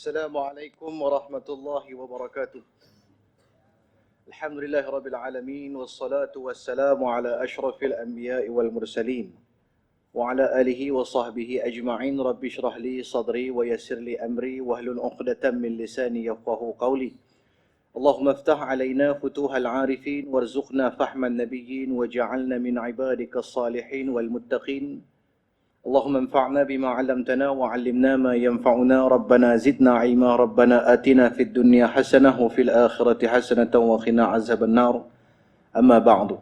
السلام عليكم ورحمة الله وبركاته. الحمد لله رب العالمين والصلاة والسلام على أشرف الأنبياء والمرسلين وعلى آله وصحبه أجمعين. رب اشرح لي صدري ويسر لي أمري واحلل عقدة من لساني يفقهوا قولي. اللهم افتح علينا فتوح العارفين وارزقنا فهم النبيين وجعلنا من عبادك الصالحين والمتقين. اللهم انفعنا بما علمتنا وعلمنا ما ينفعنا. ربنا زدنا علما. ربنا آتنا في الدنيا حسنة وفي الآخرة حسنة وقنا عذاب النار. أما بعد.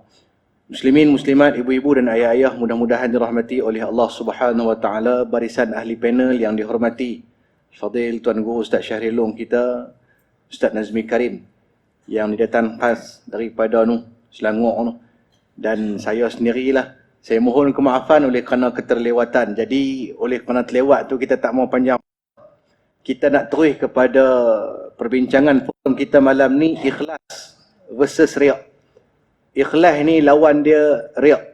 Muslimin, muslimat, ibu-ibu dan ayah-ayah mudah-mudahan dirahmati oleh Allah Subhanahu wa taala. Barisan ahli panel yang dihormati, Fadil Tuan Guru Ustaz Syahril Long kita, Ustaz Nazmi Karim yang didatang khas daripada Selangor dan saya sendirilah. Saya mohon kemaafan oleh kerana keterlewatan. Jadi oleh kerana terlewat tu kita tak mau panjang. Kita nak terus kepada perbincangan forum kita malam ni, ikhlas versus riak. Ikhlas ni lawan dia riak.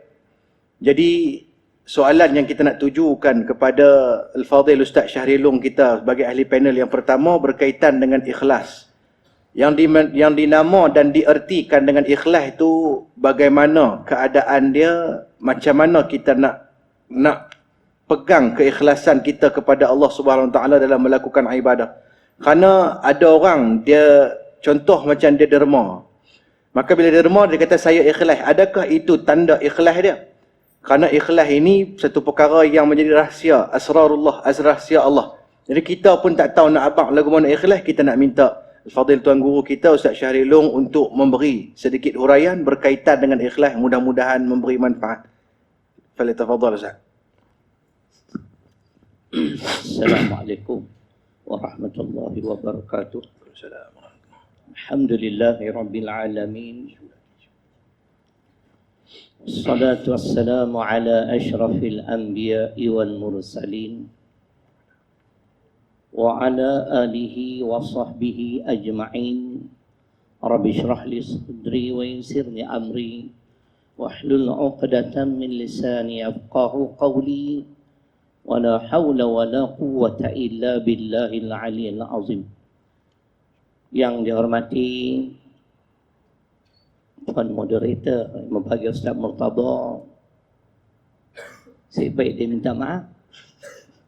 Jadi soalan yang kita nak tujukan kepada Al-Fadhil Ustaz Syahril Long kita sebagai ahli panel yang pertama berkaitan dengan ikhlas. Yang dinama dan diertikan dengan ikhlas itu bagaimana keadaan dia, macam mana kita nak pegang keikhlasan kita kepada Allah Subhanahu Wa Taala dalam melakukan ibadah. Kerana ada orang dia contoh macam dia derma. Maka bila derma dia kata saya ikhlas. Adakah itu tanda ikhlas dia? Kerana ikhlas ini satu perkara yang menjadi rahsia, asrarullah, rahsia Allah. Jadi kita pun tak tahu nak abang lagu mana ikhlas, kita nak minta Fadil Tuan Guru kita Ustaz Syahril Long untuk memberi sedikit huraian berkaitan dengan ikhlas, mudah-mudahan memberi manfaat. Falyatafadhal Ustaz. Assalamualaikum warahmatullahi wabarakatuh. Alhamdulillahirabbil alamin. Wassalatu wassalamu ala asyrafil anbiya'i wal mursalin wa ala alihi wa sahbihi ajma'in. Rabbi shrah li sadri wa yassir li amri wahlul 'uqdatam min lisani yafqahu qawli. Wa la hawla wa la quwwata illa billahil 'aliyyil 'azim. Yang dihormati Tuan Moderator, membagi Ustaz Murtada, sebaik dia minta maaf.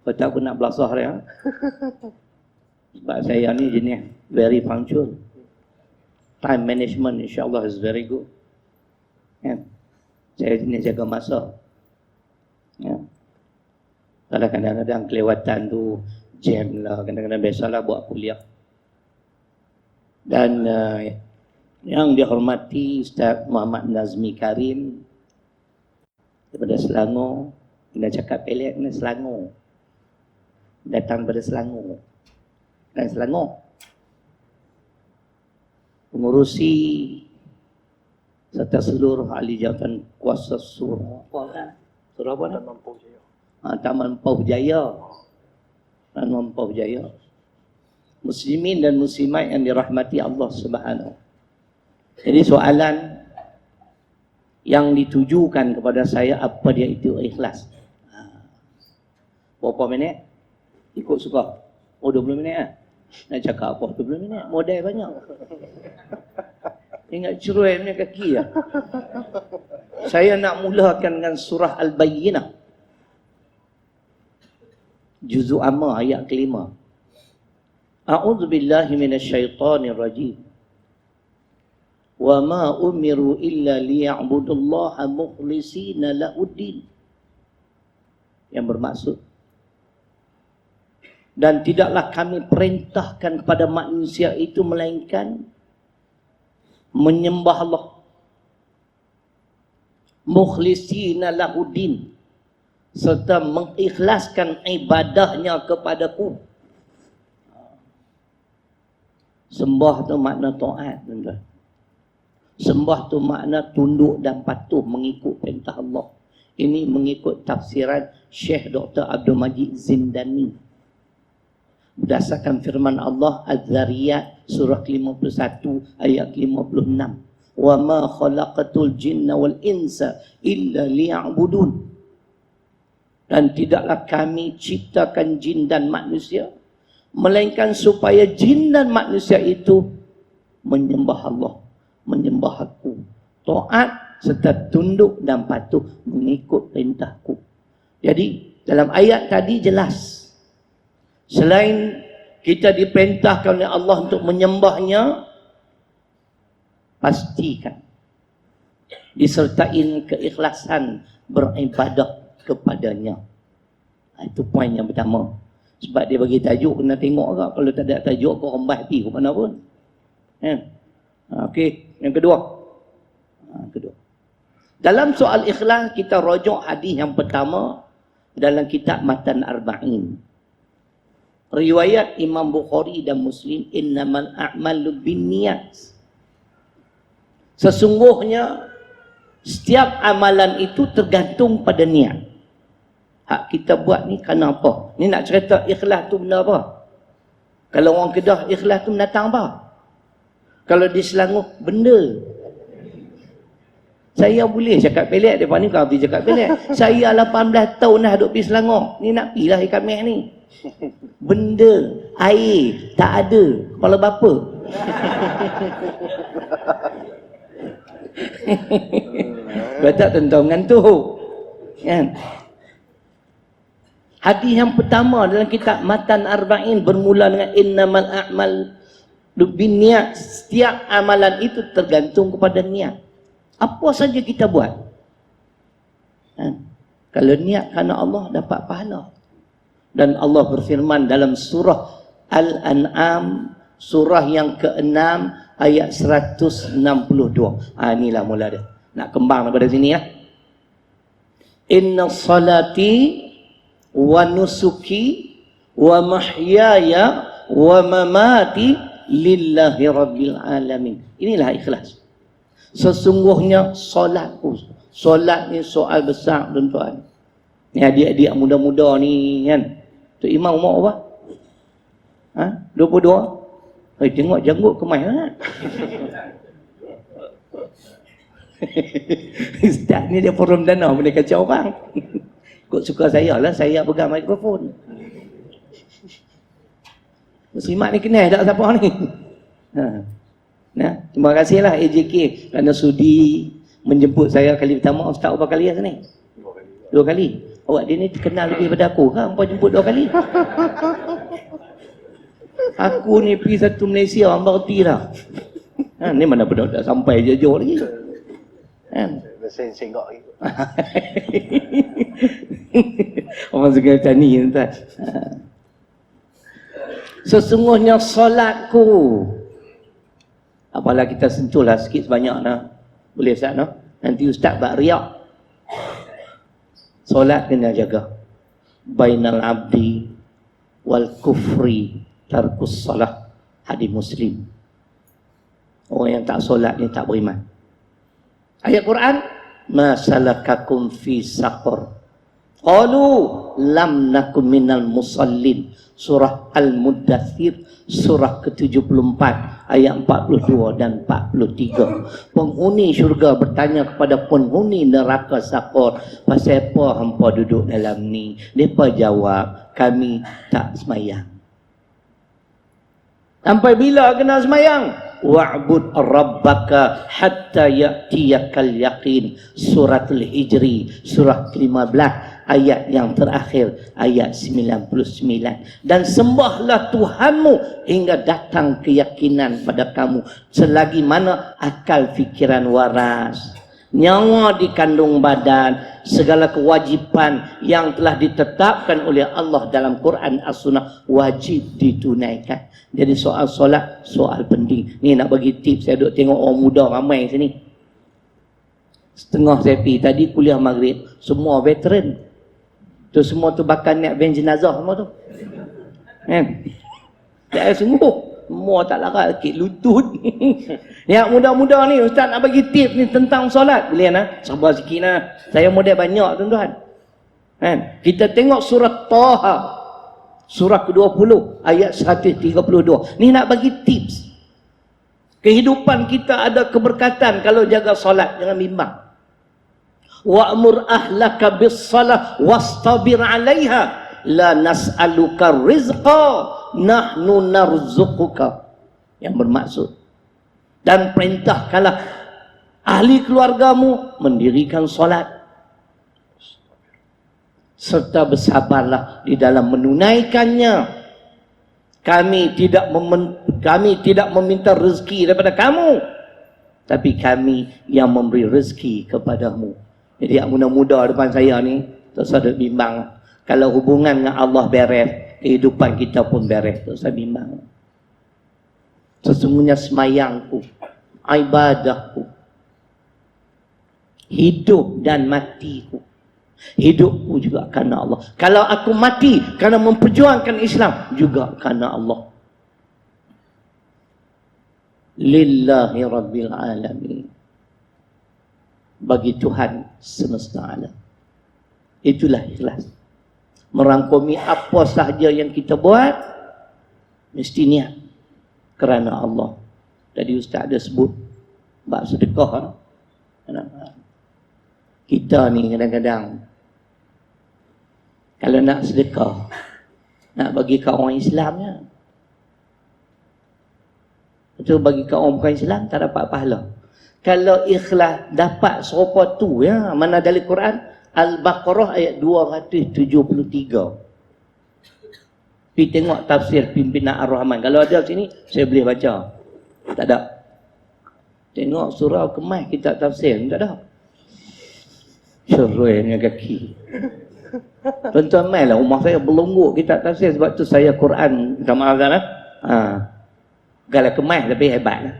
Kau tak aku nak belasah dia. Sebab saya ni jenis very punctual. Time management insyaAllah is very good. Ya. Saya jenis jaga masa. Ya. Kalau kadang-kadang kelewatan tu jam lah, kadang-kadang biasalah buat kuliah. Dan yang dihormati Ustaz Muhammad Nazmi Karim daripada Selangor. Kena cakap pelik ni Selangor. Datang pada Selangor. Dan Selangor mengurusi serta seluruh ahli jawatan kuasa surah. Surah apa ni? Taman Pauh Jaya. Taman Pauh Jaya. Muslimin dan muslimat yang dirahmati Allah Subhanahu. Jadi soalan yang ditujukan kepada saya, apa dia itu ikhlas? Berapa minit? Ikut suka. Oh 20 minit lah. Nak cakap apa 20 minit? Modal banyak. Ingat cerai punya kaki lah. Saya nak mulakan dengan surah Al-Bayyinah. Juzuk amma ayat kelima. A'udzu billahi minasyaitonir rajim. Wa ma umiru illa liya'budullaha mukhlishina lahuddin. Yang bermaksud, dan tidaklah kami perintahkan kepada manusia itu melainkan menyembah Allah mukhlishina lahuddin, serta mengikhlaskan ibadahnya kepadaku. Sembah tu makna taat, tuan-tuan. Sembah tu makna tunduk dan patuh mengikut perintah Allah. Ini mengikut tafsiran Syekh Dr. Abdul Majid Zindani. Berdasarkan firman Allah Az-Zariyat surah 51 ayat 56. Wa ma khalaqatul jinna wal insa illa liya'budun. Dan tidaklah kami ciptakan jin dan manusia melainkan supaya jin dan manusia itu menyembah Allah, menyembah aku, taat serta tunduk dan patuh mengikut perintahku. Jadi dalam ayat tadi jelas, selain kita diperintahkan oleh Allah untuk menyembahnya, pastikan disertai keikhlasan beribadah kepadanya. Itu poin yang pertama. Sebab dia bagi tajuk, kena tengok tak? Kalau tak ada tajuk, kau rembah hati ke mana pun. Okey, yang kedua. Dalam soal ikhlas, kita rujuk hadis yang pertama dalam kitab Matan Arba'in. Riwayat Imam Bukhari dan Muslim, innamal a'malu binniyat. Sesungguhnya setiap amalan itu tergantung pada niat. Hak kita buat ni kerana apa? Ni nak cerita ikhlas tu benda apa? Kalau orang Kedah, ikhlas tu mendatang apa? Kalau di Selangor, benda. Saya boleh cakap pelik, mereka ni kau pergi cakap pelik. Saya 18 tahun dah duduk pergi Selangor. Ni nak pergi lah ikan mek ni. Benda, air, tak ada. Kepala bapa. Kau tak tentang ngantuk. Kan? Hadis yang pertama dalam kitab Matan Arba'in bermula dengan innamal a'mal binniyat. Setiap amalan itu tergantung kepada niat. Apa saja kita buat, kalau niat kerana Allah, dapat pahala. Dan Allah berfirman dalam surah Al-An'am, surah yang ke-6 ayat 162. Inilah mula dia. Nak kembang daripada sini ya. Inna salati wa nusuki wa mahyaya wa mamati lillahi rabbil alamin. Inilah ikhlas. Sesungguhnya solatku. Solat ni soal besar tuan-tuan. Ni adik-adik muda-muda ni kan. Tok Imam umur apa? 22? Tengok janggut kemai kan? Ustaz ni dia forum dana boleh kacau orang. Kok suka saya lah, saya pegang mikrofon. Muslimat ni kenal tak siapa ni? Nah, terima kasihlah AJK kerana sudi menjemput saya kali pertama. Ustaz berapa kali lah sini? 2 kali. Awak dia ni terkenal lebih daripada aku kan? Apa jemput 2 kali? Aku ni pergi satu Malaysia, hamba reti dah. Ni mana pernah dah sampai jauh lagi. Kan? Senggak lagi. Orang Sungai Tani tuan. Sesungguhnya solatku. Apalah kita sentuhlah sikit sebanyak nah. Boleh Ustaz nah? Nanti Ustaz buat riak. Solat kena jaga. Bainal abdi wal kufri tarkus salah. Hadis Muslim. Orang yang tak solat ni tak beriman. Ayat Quran, ma salakakum fi saqar. Qalu lam nakum minal musallin. Surah Al-Muddathir, surah ke-74 ayat 42 dan 43. Penghuni syurga bertanya kepada penghuni neraka saqar, pasal apa hampa duduk dalam ni? Mereka jawab, kami tak semayang. Sampai bila kena semayang? Wa'bud rabbaka hatta ya'tiyakal yaqin. Suratul Hijri, surah ke-15 ayat yang terakhir, ayat 99. Dan sembahlah Tuhanmu hingga datang keyakinan pada kamu, selagi mana akal fikiran waras, nyawa di kandung badan, segala kewajipan yang telah ditetapkan oleh Allah dalam Quran As-Sunnah wajib ditunaikan. Jadi soal solat, soal penting. Ni nak bagi tips, saya duk tengok orang muda ramai sini. Setengah saya pergi tadi kuliah maghrib, semua veteran. Tu semua tu bakal naik van jenazah semua tu. Kan? Tak sungguh. Semua tak larat, kek lutut. Yang muda-muda ni, Ustaz nak bagi tip ni tentang solat. Boleh nak? Sabar sikit lah. Saya model banyak tuan-tuan. Kan? Kita tengok surah Taha. Surah ke-20, ayat 132. Ni nak bagi tips. Kehidupan kita ada keberkatan kalau jaga solat. Jangan bimbang. Wa'mur ahlaka bis-salah wastabir 'alaiha. la nas'aluka rizqa nahnu narzuquka, yang bermaksud, dan perintahkanlah ahli keluargamu mendirikan solat serta bersabarlah di dalam menunaikannya. Kami tidak meminta rezeki daripada kamu, tapi kami yang memberi rezeki kepadamu. Jadi yang muda-muda depan saya ni, tak usah bimbang. Kalau hubungan dengan Allah beres, kehidupan kita pun beres. Tak usah bimbang. Sesungguhnya semayangku, ibadahku, hidup dan matiku, hidupku juga karena Allah. Kalau aku mati kerana memperjuangkan Islam, juga karena Allah. Lillahi Rabbil Alamin. Bagi Tuhan semesta alam. Itulah ikhlas. Merangkumi apa sahaja yang kita buat, mesti niat kerana Allah. Tadi Ustaz ada sebut bab sedekah. Kita ni kadang-kadang kalau nak sedekah, nak bagi kat orang Islamnya, itu bagi kat orang bukan Islam tak dapat pahala. Kalau ikhlas dapat serupa tu ya, mana dari Quran Al-Baqarah ayat 273. Pergi tengok tafsir pimpinan Ar-Rahman. Kalau ada sini saya boleh baca. Tak ada. Tengok surah Al-Kemah kitab tafsir, tak ada. Syurainya kaki. Tuan-tuan mai lah rumah saya berlonggok kitab tafsir, sebab tu saya Quran minta maaf kan. Galah kemas tapi hebat lah.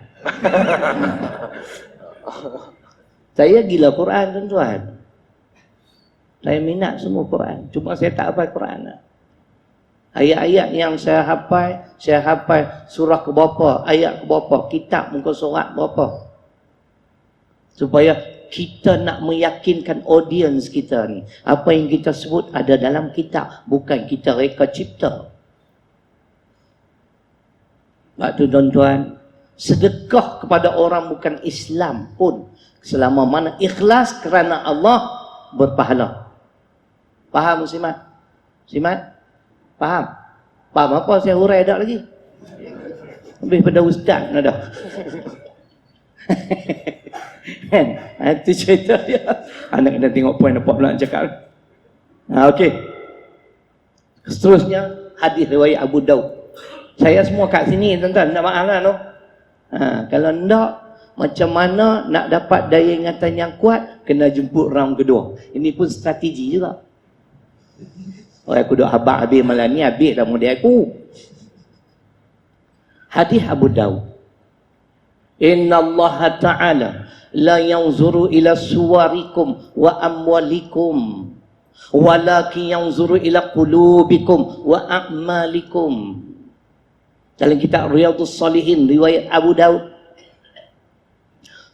Saya gila Quran tuan-tuan. Saya minat semua Quran, cuma saya tak hafal Quran lah. Ayat-ayat yang saya hafal surah ke berapa, ayat ke berapa, kitab muka surat berapa. Supaya kita nak meyakinkan audiens kita ni, apa yang kita sebut ada dalam kitab, bukan kita reka cipta. Sebab tu tuan-tuan, sedekah kepada orang bukan Islam pun, selama mana ikhlas kerana Allah, berpahala. Faham Muslimat? Muslimat? Faham? Faham apa saya hurai dak lagi? Lebih pada ustaz dah. Kan? Itu cerita dia. Anak kena tengok poin apa pula nak cakap. Okey. Seterusnya hadis riwayat Abu Daud. Saya semua kat sini tuan-tuan, minta maaf lah no. Kalau enggak, macam mana nak dapat daya ingatan yang kuat, kena jemput round kedua. Ini pun strategi juga. Oh, aku duk habis malam ni, habis dah model aku. Hadis Abu Daud. Inna Allah Ta'ala la yanzuru ila suwarikum wa amwalikum walakin yanzuru ila qulubikum wa a'malikum. Dalam kitab Riyadhus Salihin riwayat Abu Daud,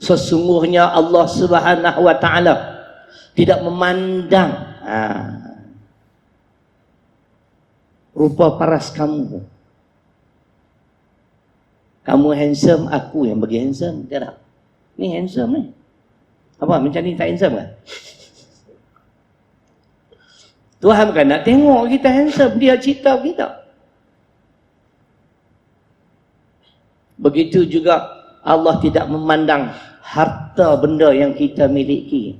sesungguhnya Allah Subhanahu wa Ta'ala tidak memandang rupa paras kamu. Kamu handsome, aku yang bagi handsome. Tidak. Ni handsome ni. Apa macam ni tak handsome kan? Tuhan kan nak tengok kita handsome, dia cipta kita. Begitu juga Allah tidak memandang harta benda yang kita miliki.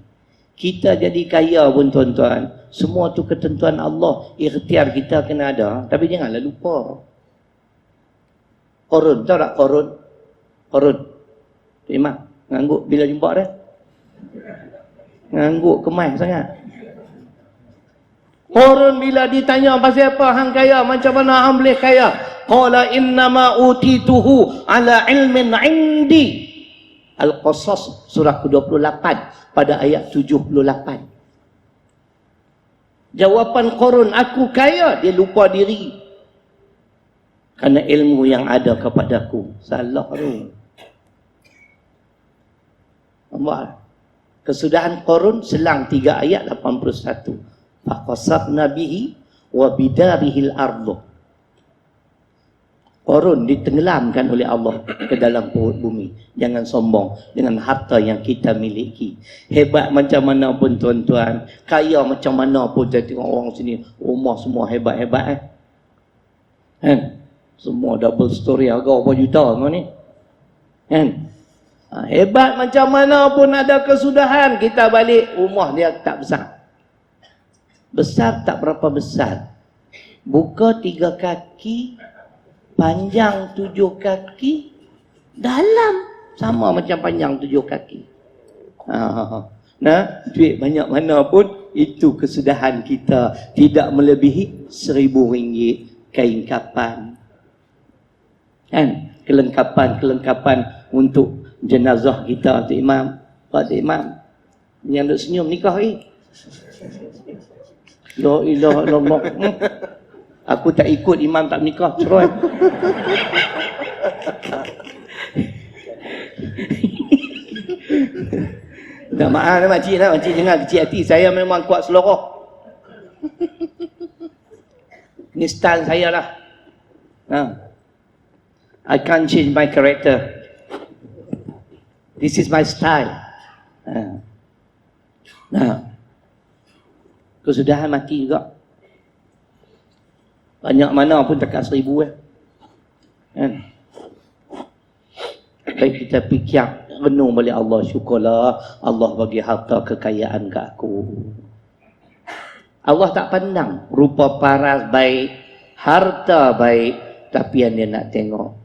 Kita jadi kaya pun tuan-tuan, semua tu ketentuan Allah. Ikhtiar kita kena ada. Tapi janganlah lupa. Korun, tahu tak korun? Korun. Imam, ngangguk bila jumpa dia? Ngangguk kemas sangat. Korun bila ditanya pasal apa hang kaya, macam mana hang boleh kaya? Qala innama utituhu ala ilmin indi. Al-Qasas surah ke-28 pada ayat 78. Jawapan Qarun, aku kaya, dia lupa diri. Kerana ilmu yang ada kepadaku. Salah tu. Nampak? Kesudahan Qarun selang 3 ayat 81. Faqasabna bihi wa bidarihil ardu. Korun ditenggelamkan oleh Allah ke dalam perut bumi. Jangan sombong dengan harta yang kita miliki. Hebat macam mana pun tuan-tuan, kaya macam mana pun, saya tengok orang sini, rumah semua hebat-hebat kan? Semua double story harga berapa juta semua ni kan? Hebat macam mana pun ada kesudahan, kita balik rumah dia tak besar. Besar tak berapa besar. Buka 3 kaki, panjang 7 kaki, dalam sama macam panjang 7 kaki. Nah, duit banyak mana pun, itu kesudahan kita. Tidak melebihi RM1,000 kain kapan. Kan? Kelengkapan untuk jenazah kita. Tok Imam, Pak Tok Imam, yang duk senyum nikah ni. La ilaha illallah. Aku tak ikut imam tak nikah, cerai. Dah maaf lah makcik lah, makcik dengar kecil hati. Saya memang kuat seloroh. Ini style saya lah. I can't change my character. This is my style. Kesudahan mati juga. Banyak mana pun dekat 1,000 kan? Baik kita fikir, renung balik Allah, syukurlah Allah bagi harta kekayaan ke aku. Allah tak pandang rupa paras baik, harta baik, tapi yang dia nak tengok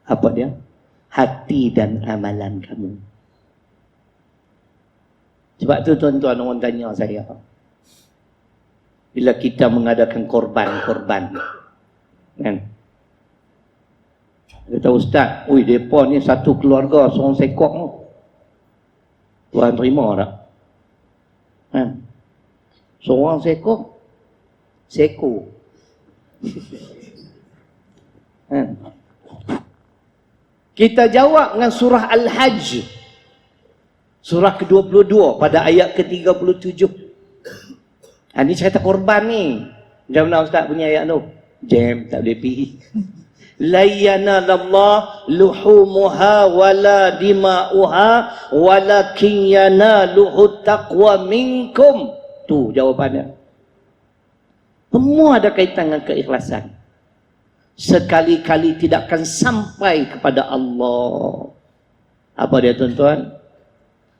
apa dia? Hati dan amalan kamu. Sebab tu tuan-tuan orang tanya saya, bila kita mengadakan korban kan, kata ustaz, ui mereka ni satu keluarga seorang sekok tu, Tuhan terima tak kan? Seorang seko kan? Kita jawab dengan surah Al-Hajj, surah ke-22 pada ayat ke-37. Ini cerita korban ni. Macam mana ustaz punya ayat tu? Jam tak boleh pergi. La yanallahu luhumuha wala dima'uha walakin yanaluhu taqwa minkum. Tu jawapannya. Semua ada kaitan dengan keikhlasan. Sekali-kali tidak akan sampai kepada Allah. Apa dia tuan-tuan?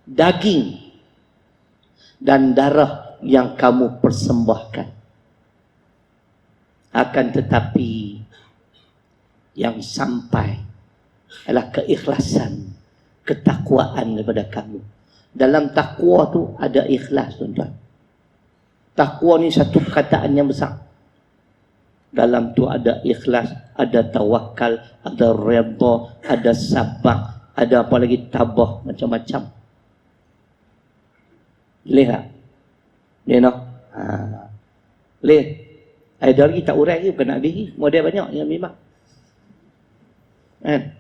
Daging dan darah yang kamu persembahkan. Akan tetapi yang sampai adalah keikhlasan, ketakwaan daripada kamu. Dalam takwa tu ada ikhlas tuan-tuan. Takwa ni satu perkataan yang besar. Dalam tu ada ikhlas, ada tawakal, ada redha, ada sabar, ada apa lagi, tabah, macam-macam. Lihat. Dia nak boleh. Ada lagi tak urai lagi, bukan nak beri. Model banyak yang memang kan?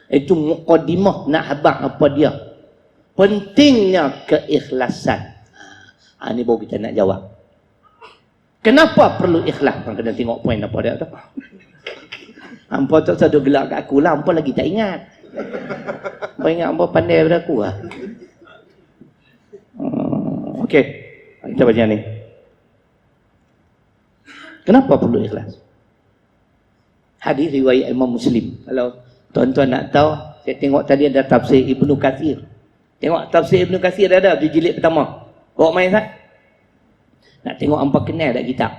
Itu muqaddimah nak habaq apa dia. Pentingnya keikhlasan. Ini baru kita nak jawab. Kenapa perlu ikhlas? Orang kena tengok poin apa dia tu. Hampa tak satu gelak kat aku lah, hampa lagi tak ingat. Hampa ingat hampa pandai daripada aku lah. Okey. Kita baca ni. Kenapa perlu ikhlas? Hadis riwayat Imam Muslim. Kalau tuan-tuan nak tahu, saya tengok tadi ada tafsir Ibnu Katsir. Tengok tafsir Ibnu Katsir ada di jilid pertama. Bawa main tak? Nak tengok hampa kenal tak kitab?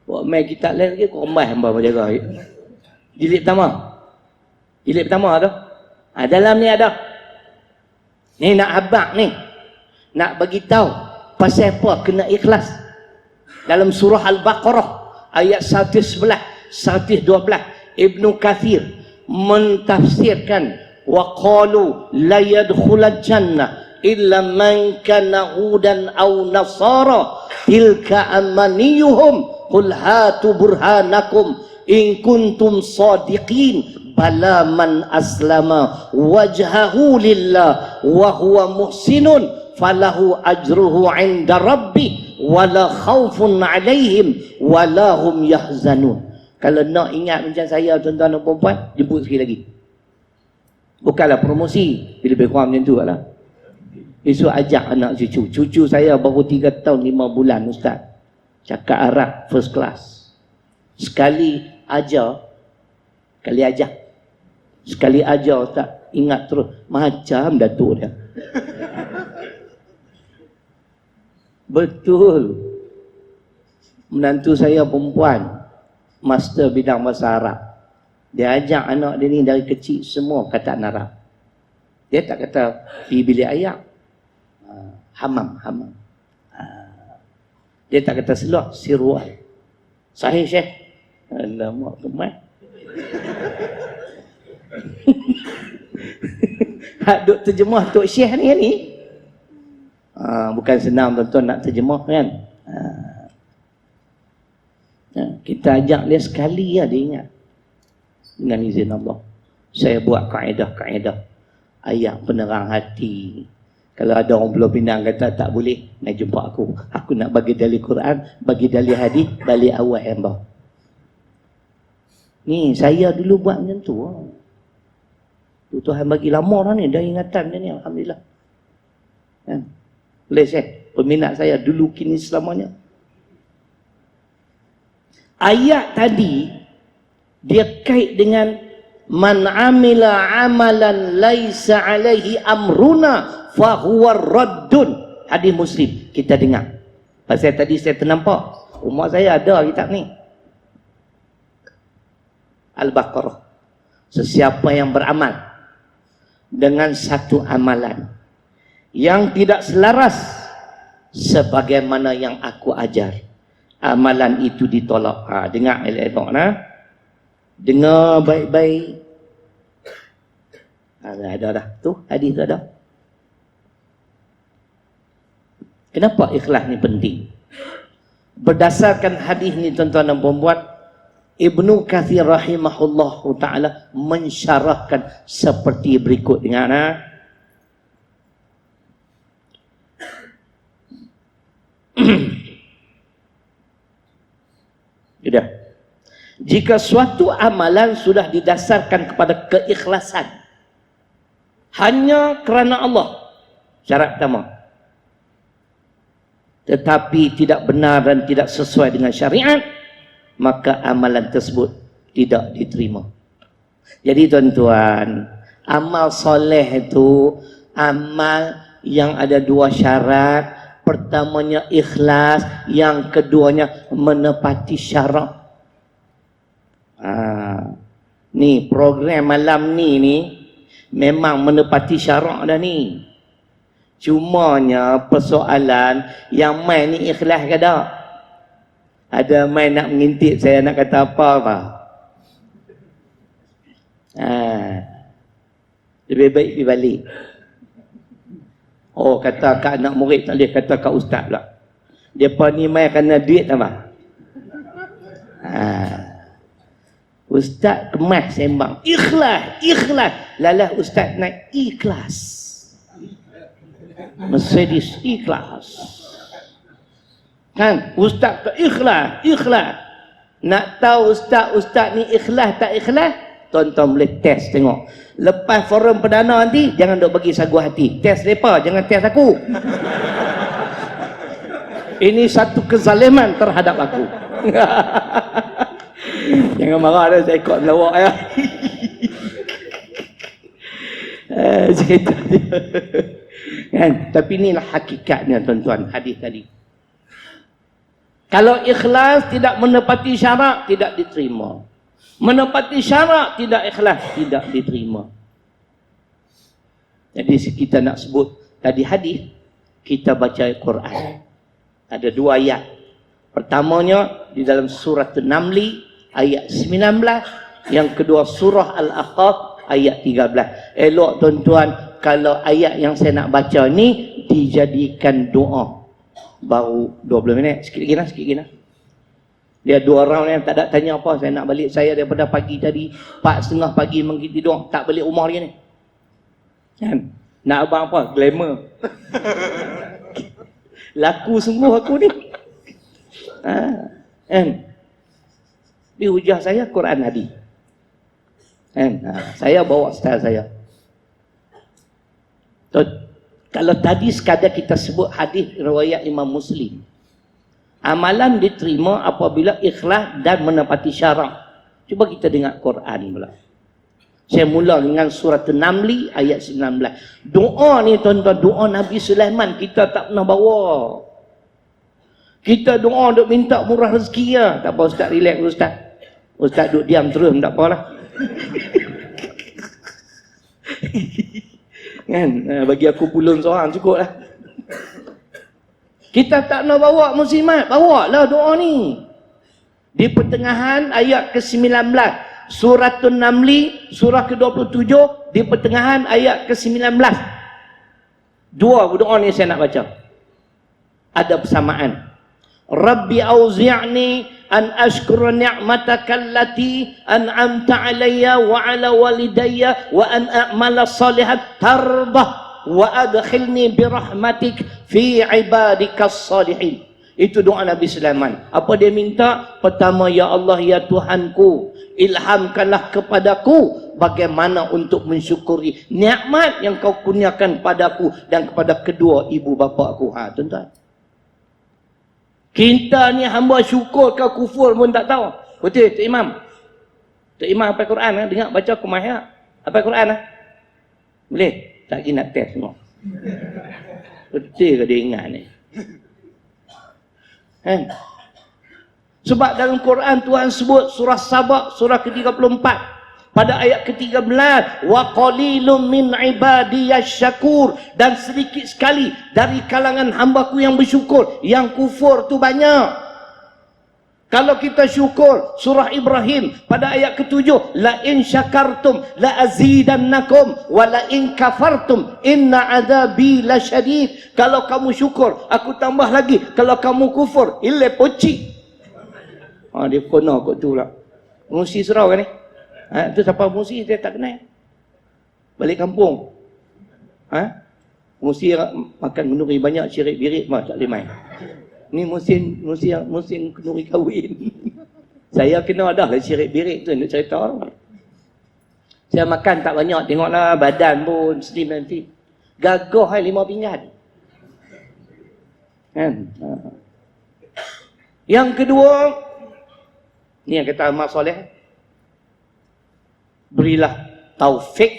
Bawa main kitab lain lagi, kau kembali hampa berjaga. Jilid pertama. Jilid pertama tu. Dalam ni ada. Ni nak habaq ni. Nak bagi tahu pasal apa kena ikhlas. Dalam surah Al-Baqarah ayat 111, 112, Ibnu Katsir mentafsirkan wa qalu la yadkhulul jannah illa man kana hudan aw nasara tilka amaniyuhum qul hatu burhanakum in kuntum sadiqin bala man aslama wajhahu lillah wa huwa muhsinun falahu ajruhu 'inda rabbih wala khaufun 'alaihim wala hum yahzanun. Kalau nak ingat macam saya tuan-tuan dan puan-puan, jemput sekali lagi. Bukanlah promosi, lebih kurang macam tu lah. Esok ajak anak cucu. Cucu saya baru 3 tahun 5 bulan ustaz. Cakap Arab first class. Sekali ajar, sekali ajar ustaz, ingat terus macam datuk dia. Betul. Menantu saya perempuan, master bidang bahasa Arab. Dia ajak anak dia ni dari kecil semua kata Arab. Dia tak kata pergi bilik air. Hamam. Dia tak kata seluar, sirwal. Sahih Syekh. Alamak kemat. Hak duk terjemah Tok Syekh ni. Bukan senang tuan-tuan nak terjemah kan. Kita ajak dia sekali dia ingat. Dengan izin Allah. Saya buat kaedah-kaedah ayat penerang hati. Kalau ada orang Pulau Pinang kata tak boleh, nak jumpa aku. Aku nak bagi dalil Quran, bagi dalil hadis, balik awal hamba. Ni saya dulu buat macam tu. Tuhan bagi lama dah ni, dah ingatan dia ni, alhamdulillah. Kan? Boleh saya, peminat saya dulu kini selamanya. Ayat tadi dia kait dengan man amila amalan laisa alaihi amruna fahuwa raddun. Hadis Muslim, kita dengar. Pasal tadi saya ternampak rumah saya ada kitab ni, Al-Baqarah. Sesiapa yang beramal dengan satu amalan yang tidak selaras sebagaimana yang aku ajar, amalan itu ditolak. Dengar elok-elok nah. Dengar baik-baik. Ada dah. Tu hadis tu ada. Kenapa ikhlas ni penting? Berdasarkan hadis ni tuan-tuan dan puan-puan, Ibnu Katsir rahimahullahu taala mensyarahkan seperti berikut. Dengar nah. Sudah. Jika suatu amalan sudah didasarkan kepada keikhlasan hanya kerana Allah, syarat pertama, tetapi tidak benar dan tidak sesuai dengan syariat, maka amalan tersebut tidak diterima. Jadi tuan-tuan, amal soleh itu amal yang ada 2 syarat. Pertamanya ikhlas, yang keduanya menepati syarak. Ni program malam ni memang menepati syarak dah ni. Cumanya persoalan yang main ni ikhlas ke tak? Ada main nak mengintip saya nak kata apa? Lebih baik pergi balik. Oh, kata kat anak murid tak boleh, kata kat ustaz pula. Depa ni main kerana duit apa? Ustaz kemas sembang. Ikhlas. Lalah ustaz naik ikhlas. Mercedes ikhlas. Kan? Ustaz tak ikhlas. Nak tahu ustaz ni ikhlas tak ikhlas? Tuan-tuan boleh test tengok. Lepas forum perdana nanti, jangan duk bagi sagu hati. Test mereka, jangan test aku. Ini satu kezaliman terhadap aku. Jangan marah dah, saya ikut melawak ya. Cerita dia. Kan? Tapi inilah hakikatnya tuan-tuan, hadis tadi. Kalau ikhlas tidak menepati syarat, tidak diterima. Menepati syarat tidak ikhlas, tidak diterima. Jadi kita nak sebut tadi hadis, kita baca Quran. Ada 2 ayat. Pertamanya di dalam surah An-Naml ayat 19, yang kedua surah Al-Ahqaf ayat 13. Elok tuan-tuan kalau ayat yang saya nak baca ni dijadikan doa. Baru 20 minit, sikit lagi nah. Dia 2 orang yang tak ada tanya apa. Saya nak balik saya daripada pagi tadi 4:30 pagi menggi tidur. Tak balik rumah dia ni. Kan? Nak abang apa? Glamour. Laku sungguh aku ni. Kan? Di hujah saya Quran hadis. Kan? Saya bawa style saya. Kalau tadi sekadar kita sebut hadis riwayat Imam Muslim. Amalan diterima apabila ikhlas dan menepati syarak. Cuba kita dengar Quran pula. Saya mula dengan surah An-Naml ayat 19. Doa ni tuan-tuan, doa Nabi Sulaiman kita tak pernah bawa. Kita doa duk minta murah rezeki ya. Tak apa Ustaz, relax Ustaz. Ustaz duk diam terus, tak apalah. Kan? Bagi aku pulun seorang cukup lah. Kita tak nak bawa muslimat, bawa lah doa ni. Di pertengahan ayat ke-19 surah An-Naml surah ke-27, di pertengahan ayat ke-19. 2 doa ni saya nak baca. Ada persamaan. Rabbi auzi'ni an ashkura ni'mataka allati an'amta 'alayya wa 'ala walidayya wa an a'mala salihan tardah wa adkhilni birahmatik fi ibadikas salihin. Itu doa Nabi Sulaiman. Apa dia minta? Pertama, ya Allah ya Tuhanku, ilhamkanlah kepadaku bagaimana untuk mensyukuri nikmat yang kau kurniakan padaku dan kepada kedua ibu bapa aku. Tuan-tuan, kita ni hamba syukur ke kufur pun tak tahu. Betul Tok Imam? Tok Imam hafal Quran kan? Dengar baca Kumaya. Hafal Quran kan? Boleh? Tak lagi nak test semua. Betul ke dia ingat ni? Kan? Sebab dalam Quran Tuhan sebut surah Sabah surah ke-34 pada ayat ke-13, wa qalilum min ibadiyasy syakur, dan sedikit sekali dari kalangan hambaku yang bersyukur. Yang kufur tu banyak. Kalau kita syukur, surah Ibrahim pada ayat ke-7, la in syakartum la azidannakum wa la in kafartum inna adzabi lasyadid. Kalau kamu syukur, aku tambah lagi. Kalau kamu kufur, ile poci. Dia kono kot tu lah. Musi surau kan ni? Itu siapa musi saya tak kenal. Balik kampung. Musi makan kenduri banyak, syirik birik mah tak boleh main. Ni musim kenduri kahwin. Saya kena dah lah syirik birik tu nak cerita. Saya makan tak banyak, tengoklah badan pun slim nanti. Gagah 5 pinggan. Kan? Yang kedua, ni yang kata amal soleh. Berilah taufik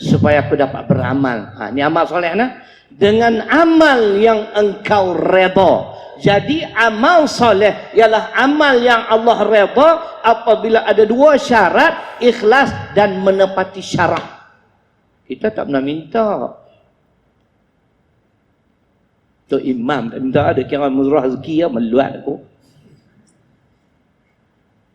supaya aku dapat beramal. Ni amal soleh nah. Dengan amal yang engkau redha. Jadi amal soleh ialah amal yang Allah redha apabila ada 2 syarat, ikhlas dan menepati syarat. Kita tak pernah minta. Tu imam tak minta, ada kira murah rezeki ya, meluat aku.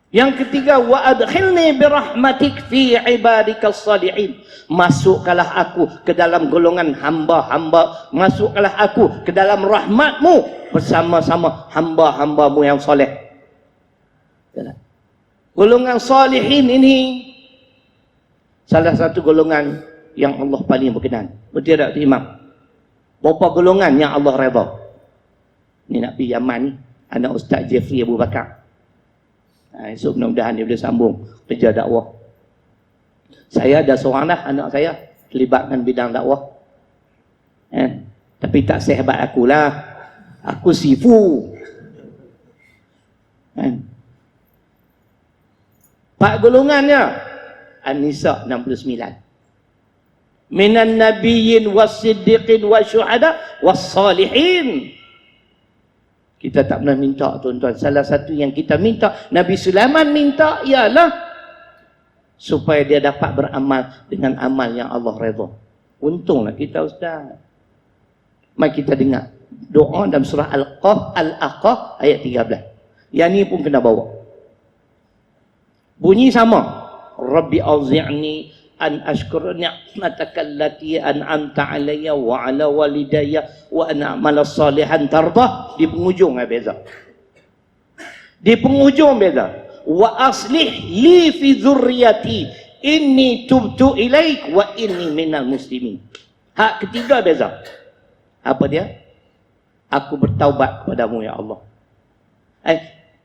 Yang ketiga, wa adkhilni birahmatik fi ibadikas salihin. Masukkanlah aku ke dalam golongan hamba-hamba, masukkanlah aku ke dalam rahmatmu bersama-sama hamba-hambamu yang soleh. Golongan salihin ini salah satu golongan yang Allah paling berkenan. Betul tak Imam? Berapa golongan yang Allah redha? Ni nak pergi Yaman ni, anak Ustaz Jeffrey Abu Bakar. Esok mudah-mudahan dia boleh sambung kerja dakwah. Saya ada seorang dah anak saya terlibat dengan bidang dakwah. Tapi tak sehebat akulah. Aku sifu. 4 golongannya. An-Nisa 69. Minan nabiyyin was-siddiqin wasyuhada was-salihin. Kita tak pernah minta tuan-tuan. Salah satu yang kita minta, Nabi Sulaiman minta ialah supaya dia dapat beramal dengan amal yang Allah redha. Untunglah kita Ustaz. Mari kita dengar doa dalam surah Al-Aqaf ayat 13. Yang ni pun kena bawa. Bunyi sama. Rabbi auzi'ni an ashkura ni'mataka allati an'amta 'alayya wa 'ala walidayya wa an a'mala salihan tardah. Di penghujung beza. Di penghujung beza. Wa aslih li fi dzurriyyati inni tubtu ilaik wa inni minal muslimin. Hak ketiga beza. Apa dia? Aku bertaubat kepadamu ya Allah.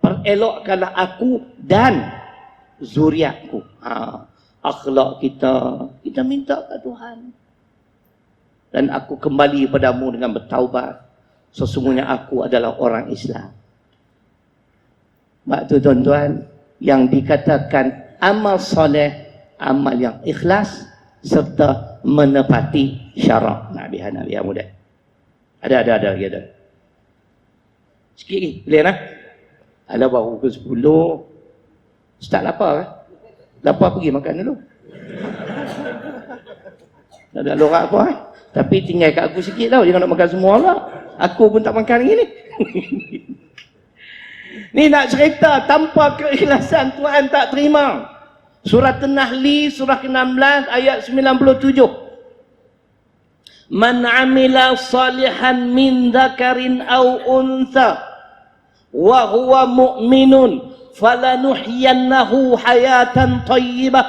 Perelokkanlah aku dan zuriatku. Akhlak kita minta ke Tuhan. Dan aku kembali padamu dengan bertaubat. Sesungguhnya aku adalah orang Islam. Sebab tu tuan-tuan, yang dikatakan amal soleh, amal yang ikhlas serta menepati syarak Nabi yang muda. Ada lagi ada. Sikit lagi, boleh nah? Ada baru ke 10. Ustaz lapar kan? Lapar pergi makan dulu. Tak ada lorak apa Tapi tinggal kat aku sikit tau. Jangan nak makan semua lah. Aku pun tak makan lagi ni. Ni nak cerita tanpa keikhlasan Tuhan tak terima. Surah An-Nahl surah ke-16 ayat 97. Man amila salihan min dzakarin aw untha wa huwa mu'minun falanuhyiyannahu hayatan thayyibah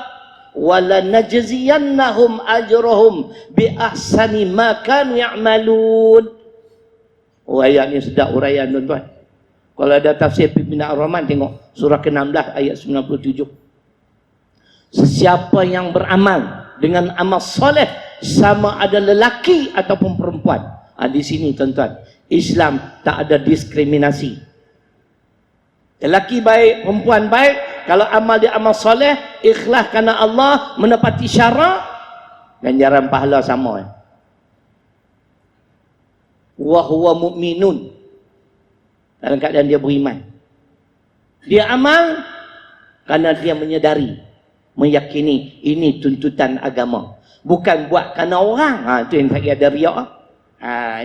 wa lanajziyannahum ajrahum bi ahsani ma kanu ya'malun. Oh, ayat ni sedap uraian tuan-tuan. Kalau ada tafsir Pimpinan Ar-Rahman, tengok surah ke-16 ayat 97. Sesiapa yang beramal dengan amal soleh, sama ada lelaki ataupun perempuan. Di sini tuan-tuan, Islam tak ada diskriminasi. Lelaki baik, perempuan baik, kalau amal dia amal soleh, ikhlas kerana Allah, menepati syarak, ganjaran pahala sama. Wa huwa mu'minun, dalam keadaan dia beriman. Dia amal kerana dia menyedari, meyakini ini tuntutan agama, bukan buat kerana orang. Itu yang tak ada riak.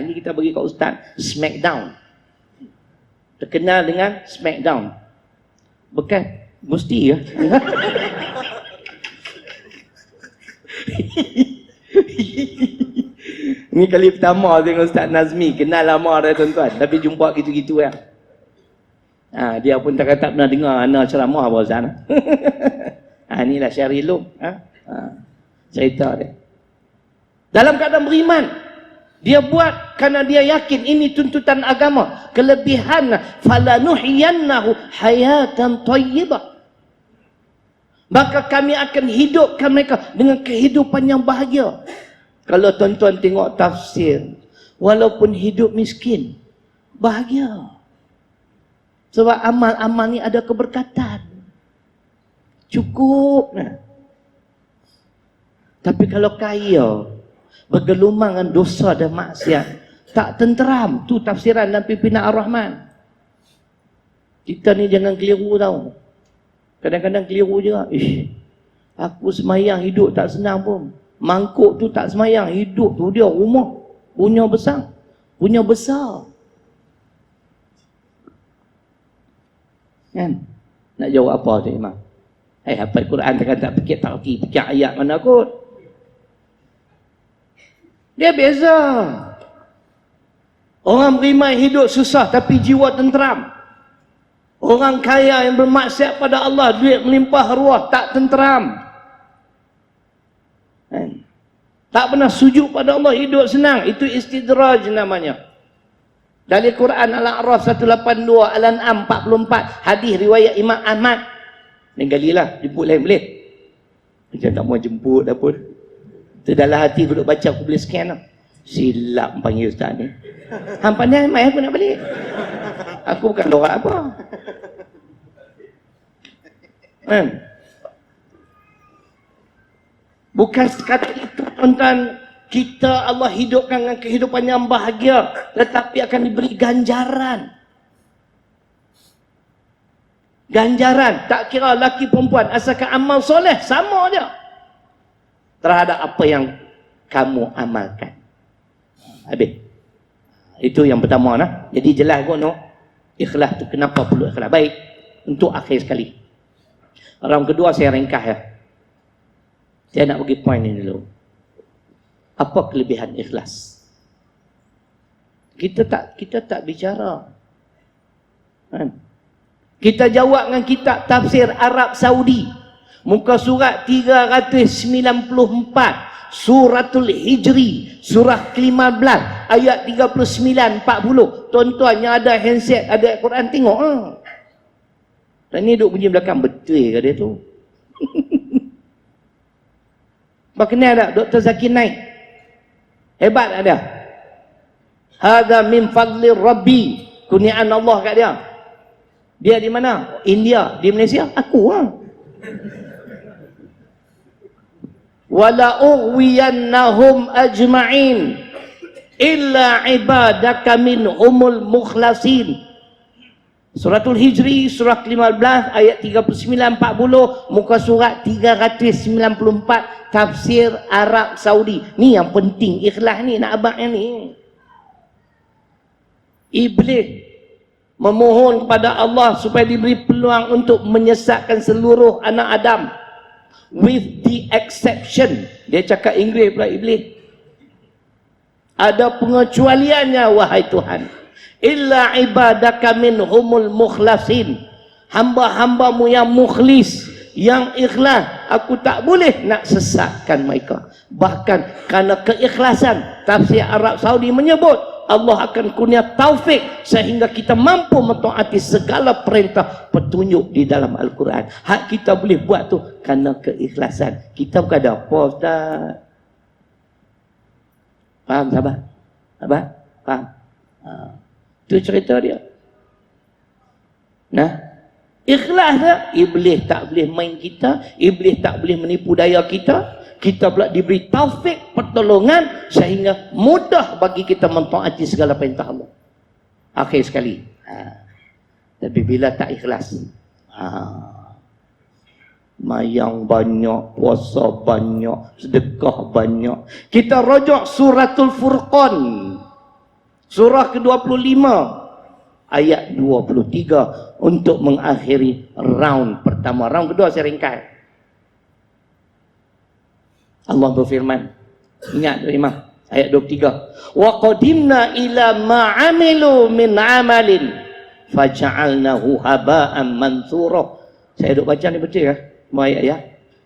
Ini kita bagi kat ustaz, smackdown. Terkenal dengan smackdown. Bukan mesti ya. Ini kali pertama dengan Ustaz Nazmi. Kenal lama dah tuan-tuan, tapi jumpa gitu-gitu ya. Dia pun tak pernah dengar ana ceramah apa Ustaz. Inilah Syarilum. Cerita dia. Dalam keadaan beriman, dia buat kerana dia yakin ini tuntutan agama. Kelebihan falanuhyiyannahu hayatan thayyibah. Maka kami akan hidupkan mereka dengan kehidupan yang bahagia. Kalau tuan-tuan tengok tafsir, walaupun hidup miskin, bahagia. Sebab amal-amal ni ada keberkatan. Cukup. Tapi kalau kaya, bergelumang dengan dosa dan maksiat, tak tenteram. Tu tafsiran dalam Pimpinan Ar-Rahman. Kita ni jangan keliru tau. Kadang-kadang keliru juga. Aku semayang hidup tak senang pun. Mangkuk tu tak semayang, hidup tu dia rumah. Punya besar. Punya besar. Kan? Nak jawab apa tu Imam? Hafal Quran tak fikir tak fikir ayat mana kot. Dia beza. Orang beriman hidup susah tapi jiwa tenteram. Orang kaya yang bermaksiat pada Allah, duit melimpah ruah, tak tenteram. Tak pernah sujud pada Allah, hidup senang. Itu istidraj namanya. Dari Quran Al-A'raf 182, Al-An'am 44, hadis riwayat Imam Ahmad. Lain kalilah, jemput lain boleh. Macam tak mau jemput dah pun. Itu dalam hati aku duduk baca, aku boleh scan lah. Silap panggil ustaz ni. Hang pandai, mai aku nak balik. Aku bukan lorak apa. Bukan sekadar itu tuan-tuan, kita Allah hidupkan dengan kehidupan yang bahagia, tetapi akan diberi ganjaran. Ganjaran, tak kira laki perempuan, asalkan amal soleh, sama dia terhadap apa yang kamu amalkan. Habis. Itu yang pertama nah. Jadi jelas kot no. Ikhlas tu kenapa perlu ikhlas. Baik, untuk akhir sekali. Orang kedua saya ringkas ya. Saya nak bagi poin ini dulu. Apa kelebihan ikhlas? Kita tak bicara. Kan? Kita jawab dengan kitab tafsir Arab Saudi. Muka surat 394. Suratul Hijri, surah ke-15, ayat 39-40. Tuan-tuan yang ada handset, ada Al-Quran, tengok. Dan ni duduk bunyi belakang, betul ke dia tu? Kau kenal tak Dr. Zakir Naik? Hebat tak dia? Hadha min fadli Rabbi. Kurniaan Allah kat dia. Dia di mana? India. Di Malaysia? Aku lah. Wala ughwiyannahum ajma'in illa ibadaka minhumul mukhlasin. Suratul Hijri, surah ke-15, ayat 39-40, muka surat 394, tafsir Arab Saudi. Ni yang penting, ikhlas ni, nak abang ni. Iblis memohon kepada Allah supaya diberi peluang untuk menyesatkan seluruh anak Adam. With the exception, dia cakap Inggeris pula Iblis, ada pengecualiannya wahai Tuhan, illa ibadaka minhumul mukhlasin, hamba-hambamu yang mukhlis, yang ikhlas, aku tak boleh nak sesatkan mereka. Bahkan kerana keikhlasan, tafsir Arab Saudi menyebut Allah akan kurnia taufik sehingga kita mampu mentaati segala perintah petunjuk di dalam Al-Quran. Hak kita boleh buat tu kerana keikhlasan. Kita bukan ada apa, Ustaz. Faham, sahabat? Sahabat? Faham? Itu cerita dia. Nah, ikhlas tak? Iblis tak boleh main kita. Iblis tak boleh menipu daya kita. Kita pula diberi taufik, pertolongan sehingga mudah bagi kita mentaati segala perintah Allah. Akhir sekali. Tapi bila tak ikhlas, mayang banyak, puasa banyak, sedekah banyak. Kita rujuk suratul Furqan, surah ke-25, ayat 23 untuk mengakhiri round pertama. Round kedua saya ringkas. Allah berfirman, ingat tu Imam, ayat 23, wa qadimna ila ma amilu min amalin faja'alnahu haba'an mansura. Saya duk baca ni betul ke? Semua ayat ya?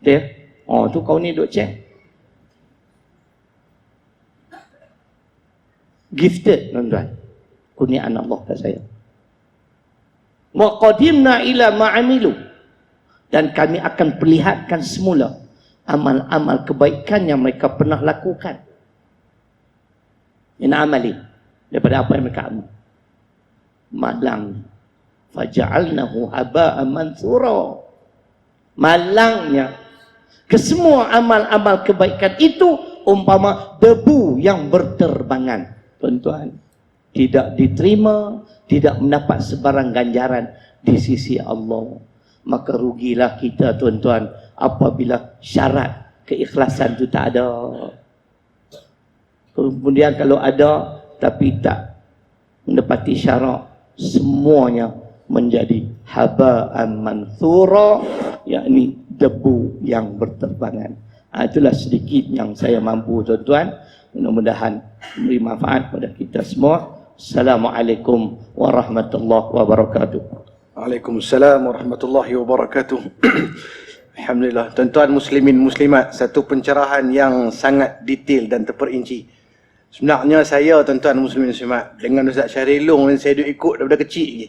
Betul ya? Oh tu kau ni duk cek. Gifted tuan-tuan, kurniaan Allah kat saya. Wa qadimna ila ma amilu, dan kami akan perlihatkan semula amal-amal kebaikan yang mereka pernah lakukan. Min amali, daripada apa yang mereka amal. Malang, faja'alnahu haba'an mansura. Malangnya, kesemua amal-amal kebaikan itu umpama debu yang berterbangan. Tuan-tuan, tidak diterima, tidak mendapat sebarang ganjaran di sisi Allah. Maka rugilah kita tuan-tuan apabila syarat keikhlasan itu tak ada. Kemudian kalau ada tapi tak mendapati syarat, semuanya menjadi haba'an mansura, yakni debu yang berterbangan. Itulah sedikit yang saya mampu tuan-tuan. Mudah-mudahan memberi manfaat kepada kita semua. Assalamualaikum warahmatullahi wabarakatuh. Waalaikumsalam warahmatullahi wabarakatuh. Alhamdulillah. Tuan-tuan muslimin muslimat, satu pencerahan yang sangat detail dan terperinci. Sebenarnya saya tuan-tuan muslimin muslimat dengan Ustaz Syahrilung yang saya duduk ikut daripada kecil lagi.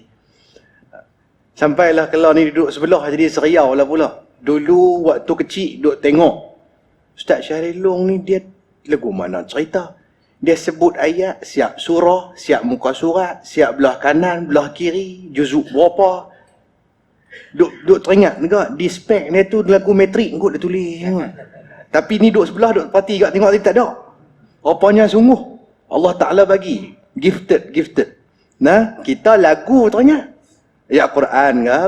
Sampailah kalau ni duduk sebelah jadi seriau lah pula. Dulu waktu kecil duduk tengok Ustaz Syahrilung ni dia lagu mana cerita. Dia sebut ayat, siap surah, siap muka surat, siap belah kanan, belah kiri, juzuk berapa. Duk teringat juga, di spek dia tu lagu metrik kot dia tulis. Tapi ni duk sebelah, duk parti kat tengok tadi tak ada. Rupanya sungguh Allah Ta'ala bagi. Gifted. Nah, kita lagu teringat. Ayat Quran ke,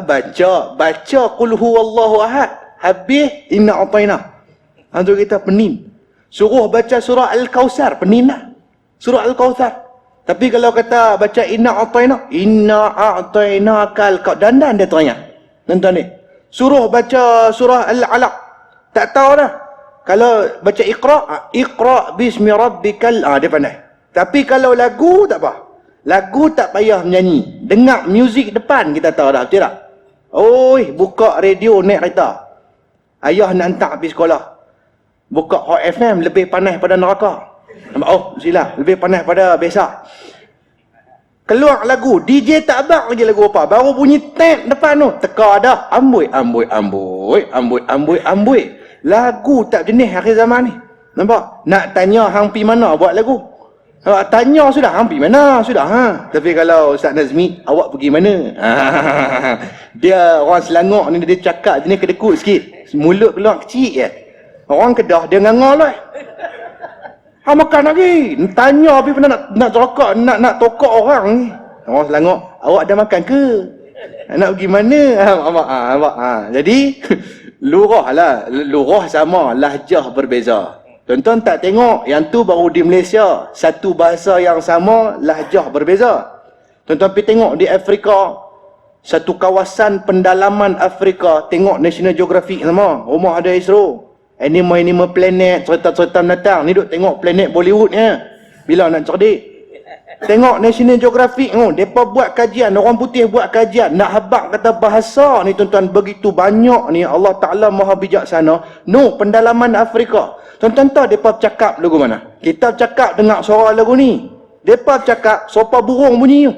baca qul huwallahu ahad. Habis, inna a'tayna. Untuk kita pening. Suruh baca surah Al-Kawthar, pening lah. Surah Al-Kawthar. Tapi kalau kata baca inna a'tayna kal dandan dia teringat. Nonton ni. Suruh baca surah Al-Alaq. Tak tahu dah. Kalau baca Iqra bismi rabbikal, dia pandai. Tapi kalau lagu tak apa. Lagu tak payah menyanyi. Dengar muzik depan kita tahu dah, betul tak? Oi, buka radio naik kereta. Ayah nak hantar pergi sekolah. Buka Hot FM, lebih panas pada neraka. Oh, silap, lebih panas pada biasa. Keluar lagu, DJ tak abang lagi lagu apa. Baru bunyi tet depan tu, teka dah. Amboi. Lagu tak jenis akhir zaman ni. Nampak? Nak tanya hang pi mana buat lagu. Tanya sudah, hang pi mana sudah. Tapi kalau Ustaz Nazmi, awak pergi mana? Dia orang Selangor ni, dia cakap jenis kedekut sikit. Mulut keluar kecil je. Orang Kedah dia ngangor lah. Makan lagi. Tanya habis pernah nak rokok, nak tokok orang ni. Orang Selangor, awak dah makan ke? Nak pergi mana? Jadi lurah sama, lahjah berbeza. Tuan-tuan tak tengok, yang tu baru di Malaysia, satu bahasa yang sama, lahjah berbeza. Tuan-tuan pergi tengok di Afrika, satu kawasan pendalaman Afrika, tengok National Geographic sama, rumah ada ISRO. Animal planet, cerita-cerita mendatang. Ni duk tengok planet Bollywood ya. Bila nak cerdik. Tengok National Geographic tu, depa buat kajian, orang putih buat kajian, nak habaq kata bahasa ni tuan-tuan begitu banyak ni, Allah Taala Maha bijaksana. No, pendalaman Afrika. Tuan-tuan tahu depa cakap lagu mana? Kita cakap dengar suara lagu ni. Depa cakap sopa burung bunyi tu.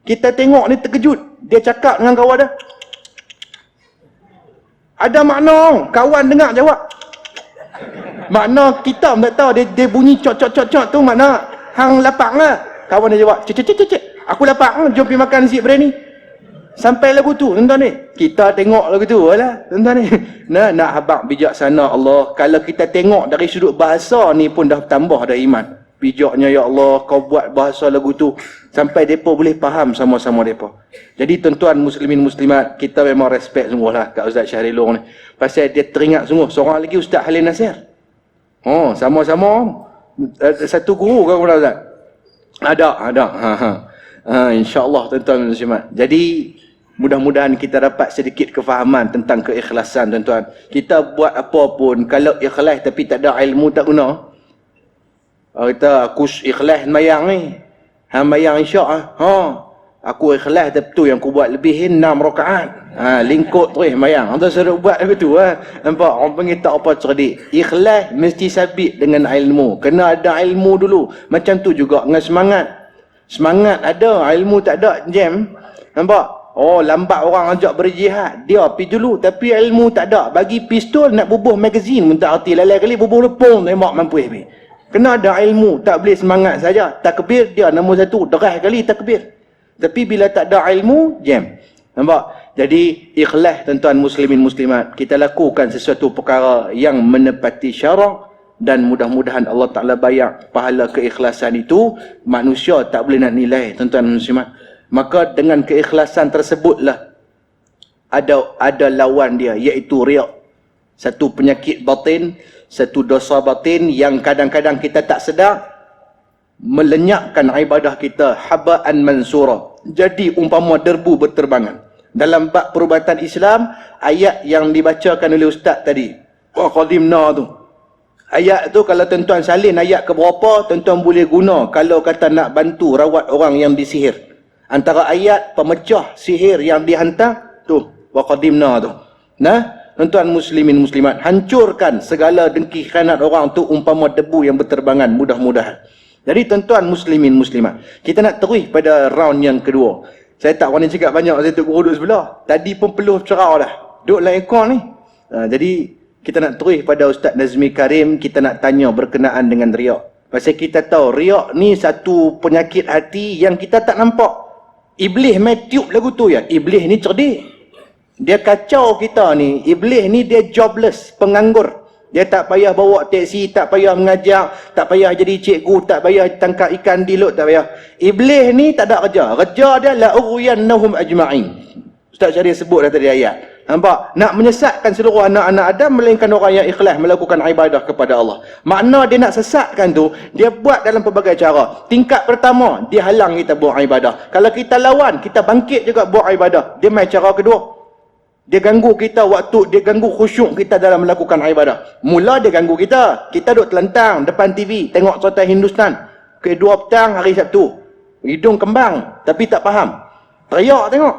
Kita tengok ni terkejut. Dia cakap dengan kawan dia. Ada makna, kawan dengar jawab. Makna kita tak tahu, dia bunyi cok tu makna hang lapang lah. Kawan dia jawab, cek. Aku lapang, jom pergi makan nasi biryani. Sampai lagu tu, tuan-tuan ni. Kita tengok lagu tu lah, tuan-tuan ni. Nak habaq bijaksana Allah. Kalau kita tengok dari sudut bahasa ni pun dah tambah dah iman. Bijaknya ya Allah, kau buat bahasa lagu tu sampai depa boleh faham sama-sama depa. Jadi tuan-tuan muslimin muslimat, kita memang respect sungguhlah kat Ustaz Syahrilong ni. Pasal dia teringat sungguh. Seorang lagi Ustaz Halil Nasir. Oh, sama-sama satu guru ke apa Ustaz? Ada. Insya-Allah tuan-tuan muslimat. Jadi mudah-mudahan kita dapat sedikit kefahaman tentang keikhlasan tuan-tuan. Kita buat apa pun kalau ikhlas tapi tak ada ilmu tak guna. Kita aku ikhlas mayang ni. Hang mayang isyak aku ikhlas tapi tu yang aku buat lebihin 6 rakaat. Lingkuk terus mayang. Hang tak suruh buat begitu Nampak orang panggil tak apa cerdik. Ikhlas mesti sabit dengan ilmu. Kena ada ilmu dulu. Macam tu juga dengan semangat. Semangat ada, ilmu tak ada, jam. Nampak? Oh, lambat orang ajak berjihad. Dia pergi dulu tapi ilmu tak ada. Bagi pistol nak bubuh magazin pun tak erti. Lain kali bubuh lepung tembak mampu habis. Kena ada ilmu, tak boleh semangat saja. Takbir dia nombor 1, derah kali takbir. Tapi bila tak ada ilmu, jam. Nampak? Jadi ikhlas tuan-tuan muslimin muslimat. Kita lakukan sesuatu perkara yang menepati syarak dan mudah-mudahan Allah Taala bayar pahala keikhlasan itu. Manusia tak boleh nak nilai tuan-tuan muslimat. Maka dengan keikhlasan tersebutlah ada lawan dia, iaitu riak. Satu penyakit batin, satu dosa batin yang kadang-kadang kita tak sedar melenyapkan ibadah kita, haba'an mansura. Jadi umpama derbu berterbangan. Dalam bab perubatan Islam, ayat yang dibacakan oleh ustaz tadi, wa qadimna tu. Ayat tu kalau tuan-tuan salin ayat ke berapa, tuan-tuan boleh guna kalau kata nak bantu rawat orang yang disihir. Antara ayat pemecah sihir yang dihantar tu, wa qadimna tu. Tuan-tuan muslimin muslimat, hancurkan segala dengki khianat orang tu umpama debu yang berterbangan, mudah-mudahan. Jadi tuan-tuan muslimin muslimat, kita nak terus pada round yang kedua. Saya tak berani cakap banyak, saya Tok Guru duduk sebelah. Tadi pun peluh cerau dah. Duduk dalam aircon ni. Jadi kita nak terus pada Ustaz Nazmi Karim, kita nak tanya berkenaan dengan riak. Pasal kita tahu riak ni satu penyakit hati yang kita tak nampak. Iblis main tiup lagu tu ya. Iblis ni cerdik. Dia kacau kita ni. Iblis ni dia jobless, penganggur. Dia tak payah bawa teksi, tak payah mengajar, tak payah jadi cikgu, tak payah tangkap ikan di laut, tak payah. Iblis ni tak ada kerja. Kerja dia la ughwiyannahum ajma'in. Ustaz Syarif sebut dah tadi ayat. Nampak? Nak menyesatkan seluruh anak-anak Adam melainkan orang yang ikhlas melakukan ibadah kepada Allah. Makna dia nak sesatkan tu, dia buat dalam pelbagai cara. Tingkat pertama, dia halang kita buat ibadah. Kalau kita lawan, kita bangkit juga buat ibadah. Dia main cara kedua. Dia ganggu kita waktu, dia ganggu khusyuk kita dalam melakukan ibadah. Mula dia ganggu kita. Kita duduk telentang depan TV, tengok cerita Hindustan. Kedua petang hari Sabtu. Hidung kembang, tapi tak faham. Teriak tengok.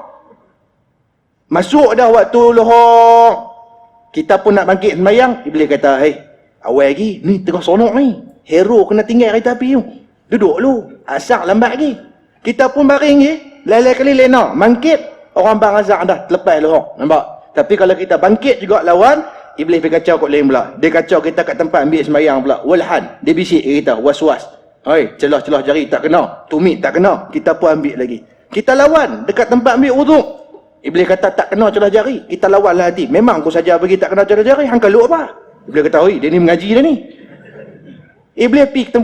Masuk dah waktu lohok, kita pun nak bangkit sembahyang, Iblis kata, "Hei, awal lagi, ni tengah sonok ni. Hero kena tinggal kereta api tu. Duduk lu, asal lambat lagi." Kita pun baring je, lain-lain kali lena, bangkit, orang bang azak dah terlepas lohok. Nampak? Tapi kalau kita bangkit juga lawan, Iblis pergi kacau kot lain pula. Dia kacau kita kat tempat ambil sembahyang pula. Walhan, dia bisik kita, was-was. Oi, celah-celah jari tak kena, tumit tak kena, kita pun ambil lagi. Kita lawan dekat tempat ambil wuduk. Iblis kata tak kena celah jari, kita lawanlah hati. Memang aku saja bagi tak kena celah jari, hang kalau apa? Iblis kata, "Oi, dia ni mengaji dah ni." Iblis pergi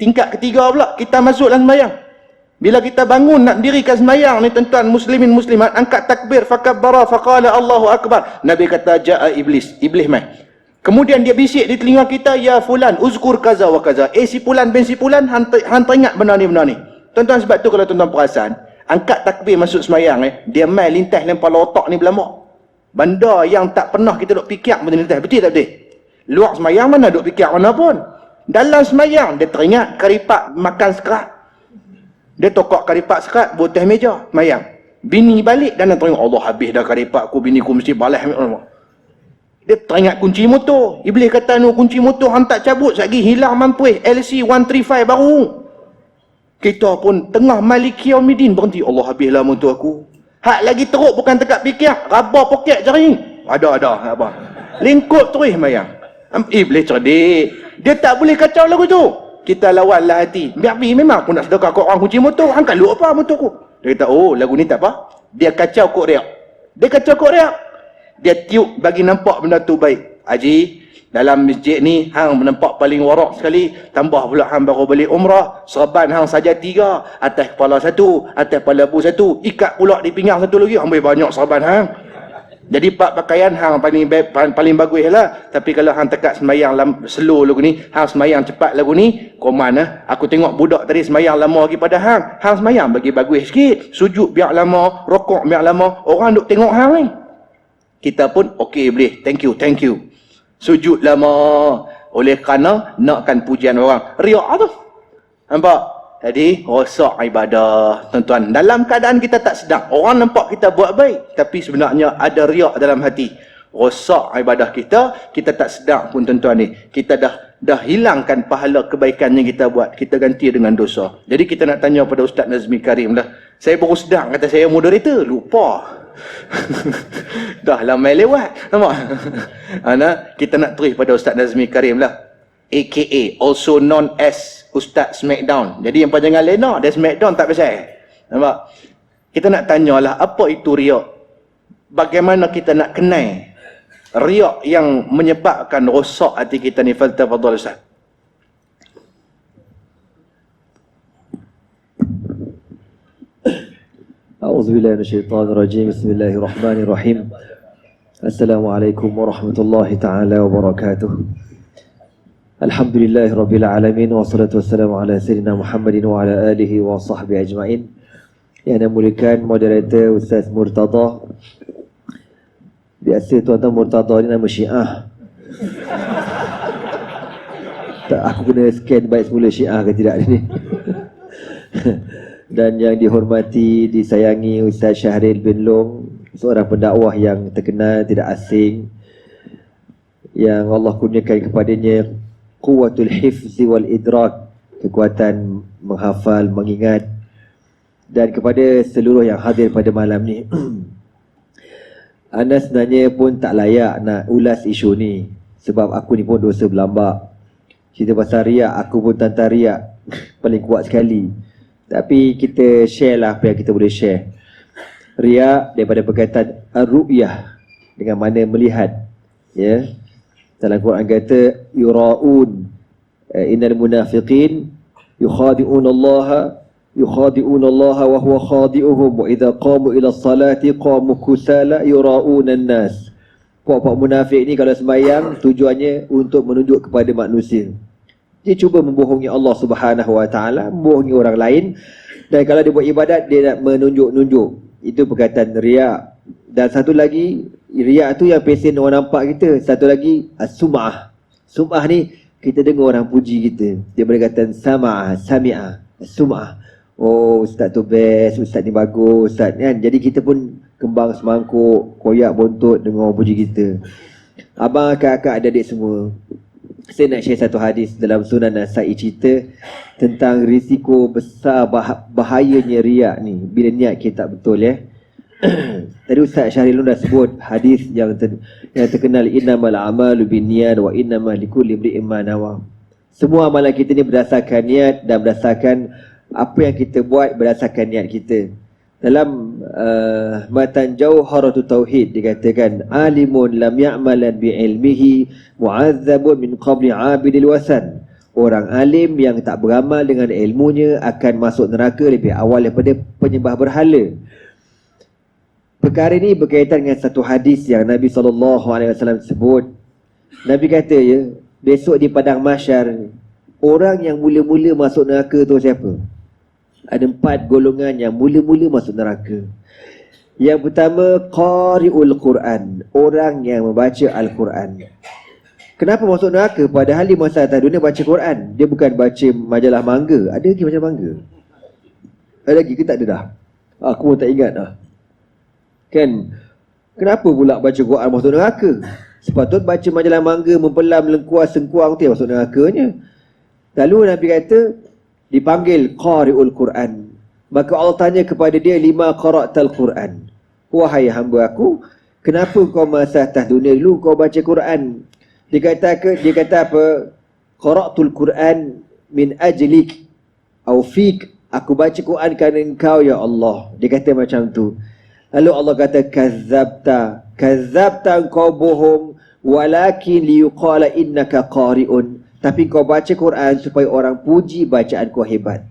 tingkat ketiga pula, kita masuk dalam sembahyang. Bila kita bangun nak dirikan sembahyang ni tuan-tuan muslimin muslimat, angkat takbir fakabbara faqala Allahu akbar. Nabi kata jaa iblis, iblis mai. Kemudian dia bisik di telinga kita, "Ya fulan uzkur kaza wa kaza." Si fulan bin si fulan, hang teringat benda ni. Tuan-tuan, sebab tu kalau tuan-tuan perasan, angkat takbir masuk sembahyang dia mai lintas dalam kepala otak ni berlama. Benda yang tak pernah kita duk fikir benda lintas, betul tak betul? Luar sembahyang mana duk fikir mana pun. Dalam sembahyang dia teringat karipak makan sekerat. Dia tokok karipak sekat, boteh meja, mayang. Bini balik dan dia tengok, Allah habis dah karipak aku, bini aku mesti balas. Dia teringat kunci motor. Iblis kata, "No, kunci motor hang tak cabut, lagi hilang mampu LC 135 baru." Kita pun tengah maliki yaumidin berhenti, Allah habislah motor aku. Hak lagi teruk bukan dekat fikir, raba poket jari. Ada apa. Lingkup terus mayang. Iblis cerdik. Dia tak boleh kacau lagu tu. Kita lawanlah hati. Biar memang aku nak sedekah kat orang kunci motor. Hang kalau apa motor aku? Dia kata, "Oh, lagu ni tak apa." Dia kacau kok riak. Dia tiup bagi nampak benda tu baik. "Haji, dalam masjid ni hang nampak paling warak sekali. Tambah pula hang baru balik umrah. Serban hang saja 3. Atas kepala 1, atas kepala bu 1. Ikat pula di pinggang 1 lagi. Hang banyak serban hang. Jadi pak pakaian hang paling bagus lah. Tapi kalau hang tekat sembahyang slow lagu ni, hang sembahyang cepat lagu ni, koman lah. Aku tengok budak tadi sembahyang lama lagi pada hang. Hang sembahyang bagi bagus sikit. Sujud biar lama, rokok biar lama. Orang duk tengok hang ni." Kita pun, "Okey boleh, thank you. Sujud lama. Oleh kerana nakkan pujian orang. Riak tu. Nampak? Jadi, rosak ibadah, tuan-tuan. Dalam keadaan kita tak sedang. Orang nampak kita buat baik, tapi sebenarnya ada riak dalam hati. Rosak ibadah kita tak sedang pun tuan-tuan ni. Kita dah hilangkan pahala kebaikan yang kita buat. Kita ganti dengan dosa. Jadi kita nak tanya pada Ustaz Nazmi Karim lah. Saya baru sedang kata saya moderator. Lupa. Dah lama lewat. Nampak? Kita nak terus pada Ustaz Nazmi Karim lah. AKA, also known as Ustaz Smackdown. Jadi yang jangan lena, dia Smackdown tak pasal. Nampak? Kita nak tanyalah, apa itu riak? Bagaimana kita nak kenal riak yang menyebabkan rosak hati kita ni? Fadhal Ustaz. A'udzubillahi minasyaitonirrajim. Bismillahirrahmanirrahim. Assalamualaikum warahmatullahi taala wabarakatuh. Alhamdulillahirabbil alamin wassalatu wassalamu ala sayyidina Muhammadin wa ala alihi wa sahbihi ajmain. Yang dimuliakan moderator Ustaz Murtada. Biasa tuan-tuan Murtada ni nama Syiah. Tak, aku kena scan baik semula Syiah ke tidak ni. Dan yang dihormati, disayangi Ustaz Syahril bin Long, seorang pendakwah yang terkenal, tidak asing, yang Allah kurniakan kepadanya quwwatul hifzi wal idrak, kekuatan menghafal, mengingat. Dan kepada seluruh yang hadir pada malam ni, Anda sebenarnya pun tak layak nak ulas isu ni, sebab aku ni pun dosa berlambak. Cerita pasal riak, aku pun tantang riak paling kuat sekali. Tapi kita share lah apa yang kita boleh share. Riak daripada perkataan ar-ru'yah, dengan mana melihat. Ya. Dalam Quran kata, yura'un innal munafiqin yukhadi'un Allah wa huwa khadi'uhum wa idza qamu ila salati qamu kusala yura'un an-nas. Puak-puak munafik ni kalau sembahyang tujuannya untuk menunjuk kepada manusia. Dia cuba membohongi Allah Subhanahu wa taala, membohongi orang lain, dan kalau dia buat ibadat dia nak menunjuk-nunjuk. Itu perkataan riak. Dan satu lagi, riak tu yang pesen orang nampak kita. Satu lagi, as-sum'ah. Sum'ah ni, kita dengar orang puji kita. Dia berkata sama'ah, sami'ah, as-sum'ah. Oh, ustaz tu best, ustaz ni bagus, ustaz kan. Jadi kita pun kembang semangkuk, koyak bontot dengan orang puji kita. Abang, kakak, adik-adik semua, saya nak share satu hadis dalam Sunan Nasa'i cerita tentang risiko besar bahayanya riak ni bila niat kita tak betul ya. Tadi Ustaz Syahril dah sebut hadis yang terkenal, innamal a'malu binniyat wa innamal likulli imri'in ma nawa. Semua amalan kita ni berdasarkan niat dan berdasarkan apa yang kita buat berdasarkan niat kita. Dalam matan Jauharatul Tauhid dikatakan, alimun lam ya'malan bi'ilmihi mu'azzabun min qabli 'abidil wasan. Orang alim yang tak beramal dengan ilmunya akan masuk neraka lebih awal daripada penyembah berhala. Perkara ini berkaitan dengan satu hadis yang Nabi SAW sebut. Nabi kata ya, besok di padang mahsyar, orang yang mula-mula masuk neraka tu siapa? Ada 4 golongan yang mula-mula masuk neraka. Yang pertama, qari'ul Quran, orang yang membaca Al-Quran. Kenapa masuk neraka? Padahal di masa atas dunia baca Quran. Dia bukan baca majalah mangga. Ada lagi majalah mangga? Ada lagi ke tak ada dah? Aku pun tak ingat dah. Kan? Kenapa pula baca Quran masuk neraka? Sepatut baca majalah mangga, mempelam, lengkuas, sengkuang tu yang masuk nerakanya. Lalu Nabi kata, dipanggil qari'ul Quran. Maka Allah tanya kepada dia, lima qara'tal Quran. Wahai hamba aku, kenapa kau masa atas dunia dulu kau baca Quran? Dia kata apa? Qara'tul Quran min ajlik au fik. Aku baca Quran kerana engkau ya Allah. Dia kata macam tu. Lalu Allah kata, Kazzabta engkau bohong, walakin liyuqala innaka qari'un. Tapi kau baca Quran supaya orang puji bacaan kau hebat.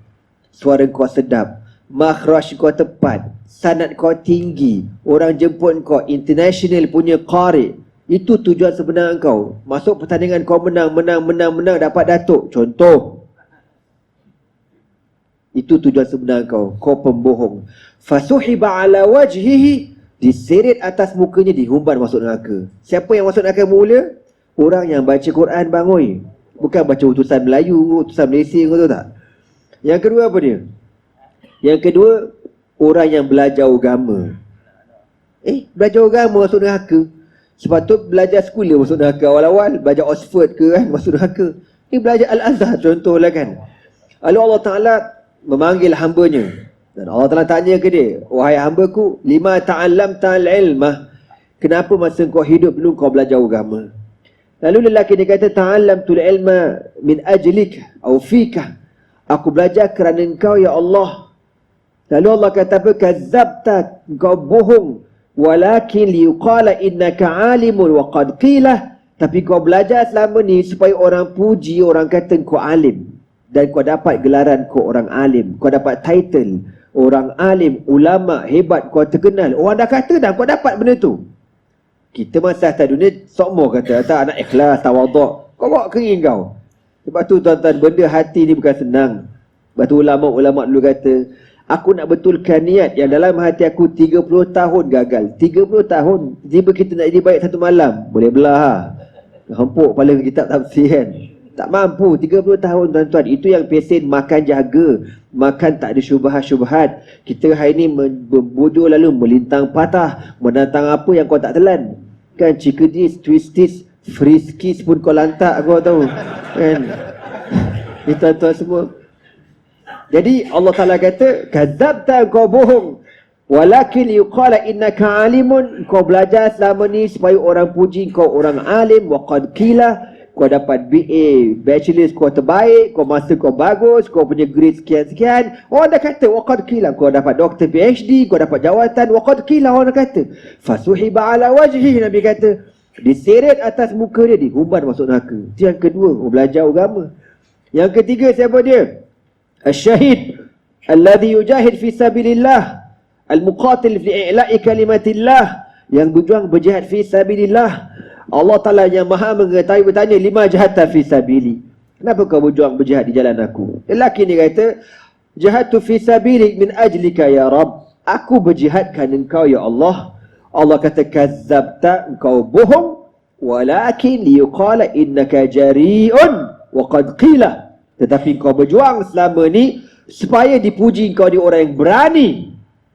Suara kau sedap, makhraj kau tepat, sanad kau tinggi, orang jemput kau international punya qari'. Itu tujuan sebenar kau. Masuk pertandingan kau menang, dapat datuk. Contoh. Itu tujuan sebenar kau. Kau pembohong. Fasuhiba ala wajhihi, diseret atas mukanya, dihumban masuk neraka. Siapa yang masuk neraka mula? Orang yang baca Quran bangoi. Bukan baca utusan Melayu, utusan Malaysia, kau tahu tak? Yang kedua apa dia? Yang kedua, orang yang belajar agama. Belajar agama masuk neraka. Sepatut belajar sekolah masuk neraka awal-awal. Belajar Oxford ke kan, masuk neraka. Ni belajar Al-Azhar contohlah kan. Lalu Allah Ta'ala memanggil hambanya. Dan Allah Ta'ala tanya ke dia, wahai hambaku, lima ta'allam ta'al ilmah. Kenapa masa kau hidup dulu kau belajar agama? Lalu lelaki dia kata, ta'allamtul ilma min ajlik au fika. Aku belajar kerana engkau ya Allah. Lalu Allah kata apa? Kazzabta, engkau bohong. Walakin liyuqala innaka alimun wa qad qila. Tapi kau belajar selama ni supaya orang puji, orang kata kau alim. Dan kau dapat gelaran kau orang alim. Kau dapat title orang alim, ulama, hebat, kau terkenal. Orang dah kata dah kau dapat benda tu. Kita masa atas dunia, semua kata, tak anak ikhlas, tawaduk. Kau bawa kering kau. Sebab tu tuan-tuan, benda hati ni bukan senang. Sebab tu ulama-ulama dulu kata, aku nak betulkan niat yang dalam hati aku 30 tahun gagal. 30 tahun. Tiba kita nak jadi baik satu malam. Boleh belah. Hempuk kepala kitab tafsir kan. Tak mampu. 30 tahun tuan-tuan. Itu yang pesen makan jaga. Makan tak ada syubhat-syubhat. Kita hari ni berbodoh lalu melintang patah. Menantang apa yang kau tak telan. Kan cikadis, twistis, friskis pun kau lantak kau tahu. Kan. Ini tuan-tuan semua. Jadi Allah Ta'ala kata, kadzabta, kau bohong. Walakin yuqala innaka alimun, kau belajar selama ni supaya orang puji kau orang alim. Wa qad qila, kau dapat BA, bachelor kau terbaik, kau master kau bagus, kau punya grade sekian-sekian. Orang dah kata, wa qad qila, kau dapat doktor PhD, kau dapat jawatan, wa qad qila, orang dah kata. Fasuhiba ala wajhi, Nabi kata, diseret atas muka dia, dihumban masuk neraka. Itu yang kedua, belajar agama. Yang ketiga, siapa dia? Al-syahid alladhi yujahid fi sabilillah, al-muqatil fi i'la'i kalimatillah, yang berjuang berjihad fi sabilillah. Allah Ta'ala yang maha mengetahui bertanya, lima jahata fi sabili, kenapa kau berjuang berjihad di jalan aku? Lelaki ni kata, jahadtu fi sabili min ajlika ya Rabb, aku berjihad kerana engkau ya Allah. Allah kata, kazzabta, engkau bohong. Walakin liyuqala innaka jari'un wa qad qila, tetapi kau berjuang selama ni supaya dipuji kau di orang yang berani.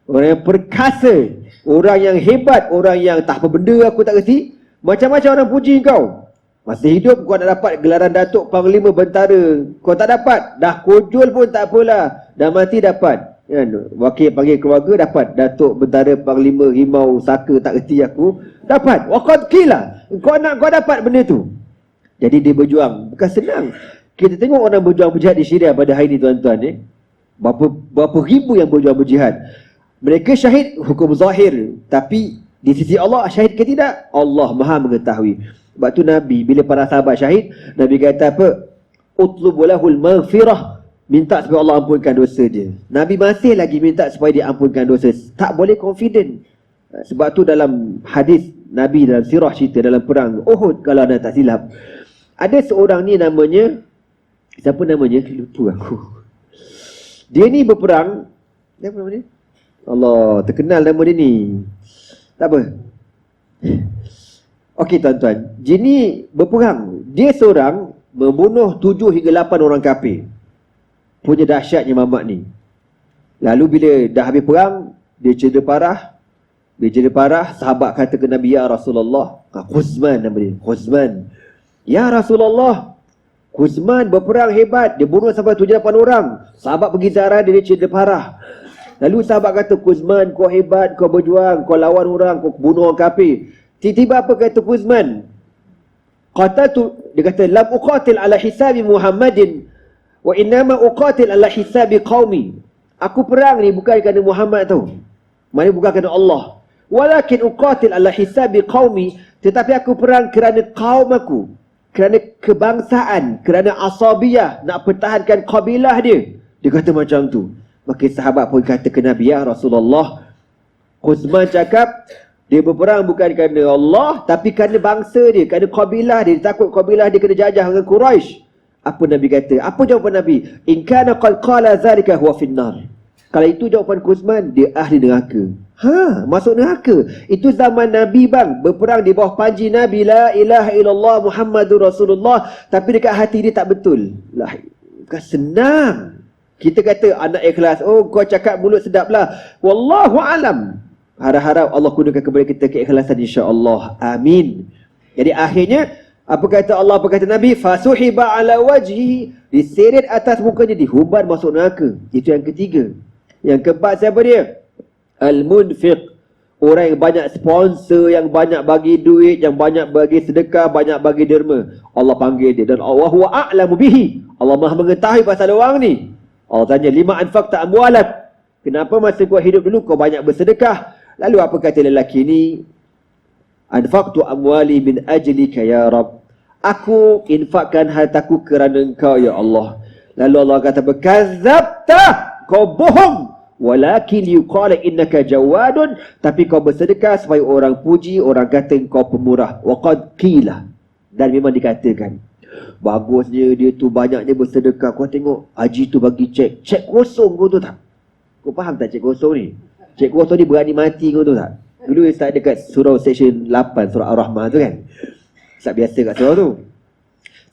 orang yang perkasa, orang yang hebat, orang yang tak apa benda aku tak kerti. Macam-macam orang puji kau. Masih hidup kau nak dapat gelaran Datuk Panglima Bentara, kau tak dapat. Dah kojol pun tak apalah, dah mati dapat. Kan? Wakil panggil keluarga dapat Datuk Bentara Panglima Rimau Saka tak kerti aku, dapat. Waqad qila, kau dapat benda tu. Jadi dia berjuang, bukan senang. Kita tengok orang berjuang berjihad di Syria pada hari ini tuan-tuan, berapa ribu yang berjuang berjihad. Mereka syahid hukum zahir, tapi di sisi Allah syahid ke tidak, Allah Maha mengetahui. Sebab tu Nabi bila para sahabat syahid, Nabi kata apa? Utlubu lahul maghfirah, minta supaya Allah ampunkan dosa dia. Nabi masih lagi minta supaya dia ampunkan dosa. Tak boleh confident. Sebab tu dalam hadis Nabi dalam sirah cerita dalam perang Uhud, kalau anda tak silap, ada seorang ni namanya, siapa namanya? Lupa aku. Dia ni berperang, apa nama dia? Allah, terkenal nama dia ni. Tak apa. Okey tuan-tuan, dia ni berperang. Dia seorang membunuh 7 hingga 8 orang kafir. Punya dahsyatnya mamat ni. Lalu bila dah habis perang, dia cedera parah. Dia cedera parah, sahabat kata ke Nabi, ya Rasulullah, Khuzman nama dia, Khuzman. Ya Rasulullah, Khuzman berperang hebat, dia bunuh sampai 7-8 orang. Sahabat pergi ziarah dia cedera parah. Lalu sahabat kata, Khuzman, kau hebat, kau berjuang, kau lawan orang, kau bunuh orang kafir. Tiba-tiba apa kata Khuzman? Dia kata, lam uqatil ala hisabi Muhammadin, wa innama uqatil ala hisabi qaumi. Aku perang ni bukan kerana Muhammad tau. Maknanya bukan kerana Allah. Walakin uqatil ala hisabi qaumi, tetapi aku perang kerana kaum aku. Kerana kebangsaan, kerana asabiyah, nak pertahankan kabilah dia. Dia kata macam tu. Maka sahabat pun kata ke Nabi, ya Rasulullah, Khuzman cakap, dia berperang bukan kerana Allah, tapi kerana bangsa dia, kerana kabilah dia. Dia takut kabilah dia kena jajah dengan Quraisy. Apa Nabi kata? Apa jawapan Nabi? In kana qad qala zalika huwa finnar. Kalau itu jawapan Khuzman, dia ahli neraka. Masuk neraka. Itu zaman Nabi bang, berperang di bawah panji Nabi, la ilaha illallah Muhammadur Rasulullah, tapi dekat hati dia tak betul. Lah, bukan senang. Kita kata anak ikhlas, oh kau cakap mulut sedap lah. Wallahu alam. Harap-harap Allah kurniakan kepada kita keikhlasan, insya-Allah. Amin. Jadi akhirnya apa kata Allah, apa kata Nabi? Fasuhiba ala wajhi, diseret atas mukanya, dihumban masuk neraka. Itu yang ketiga. Yang keempat siapa dia? Al-munfiq, orang yang banyak sponsor, yang banyak bagi duit, yang banyak bagi sedekah, banyak bagi derma. Allah panggil dia, dan Allah huwa a'lamu bihi, Allah Maha mengetahui pasal orang ni. Allah tanya, lima anfaqta amwalak, kenapa masa kau hidup dulu kau banyak bersedekah? Lalu apa kata lelaki ni? Anfaqtu amwali min ajlika ya Rabb, aku infakkan hartaku kerana engkau ya Allah. Lalu Allah kata, kadzabta, kau bohong. Walakin yuqala innaka jawadun, tapi kau bersedekah supaya orang puji, orang kata kau pemurah. Waqad qila, dan memang dikatakan. Bagusnya dia tu, banyaknya bersedekah. Kau tengok haji tu bagi cek kosong, kau tu tak? Kau faham tak cek kosong ni? Cek kosong ni berani mati, kau tu tak? Dulu Ustaz dekat surau section 8 surah Ar-Rahman tu kan, Ustaz biasa kat surau tu.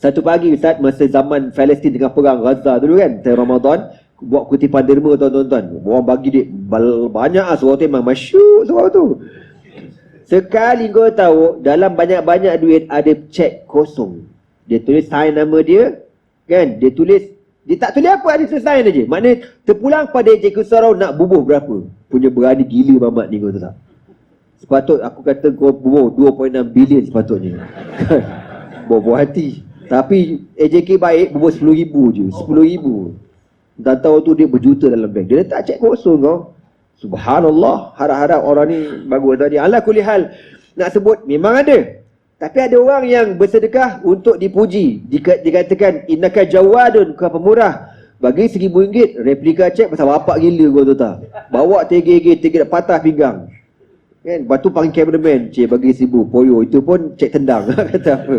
Satu pagi Ustaz, masa zaman Palestin tengah perang Gaza dulu kan, tahun Ramadan, buat kutipan derma tuan-tuan. Orang bagi duit banyak lah, surau tu memang masyuk surau tu. Sekali kau tahu, dalam banyak-banyak duit ada cek kosong. Dia tulis sign nama dia kan, dia tak tulis apa, ada tulis sign aja. Maknanya terpulang pada cikgu surau nak bubuh berapa. Punya berani gila mamat ni, kau tahu tak? Sepatut aku kata kau bubuh 2.6 bilion sepatutnya. Bubuh hati. Tapi AJK baik, bubuh 10,000 je. 10,000. Tak tahu tu dia berjuta dalam bank. Dia letak cek kosong kau. Subhanallah. Harap-harap orang ni bagus tadi. Ala kulli hal, nak sebut memang ada. Tapi ada orang yang bersedekah untuk dipuji. Dikatakan innaka jawadun, kau pemurah. Bagi RM1,000 replika cek pasal bapak gila kau tu tak. Bawa tiga patah pinggang. Kan? Lepas tu panggil cameraman, cik bagi RM1,000 poyo. Itu pun cek tendang. Kata apa?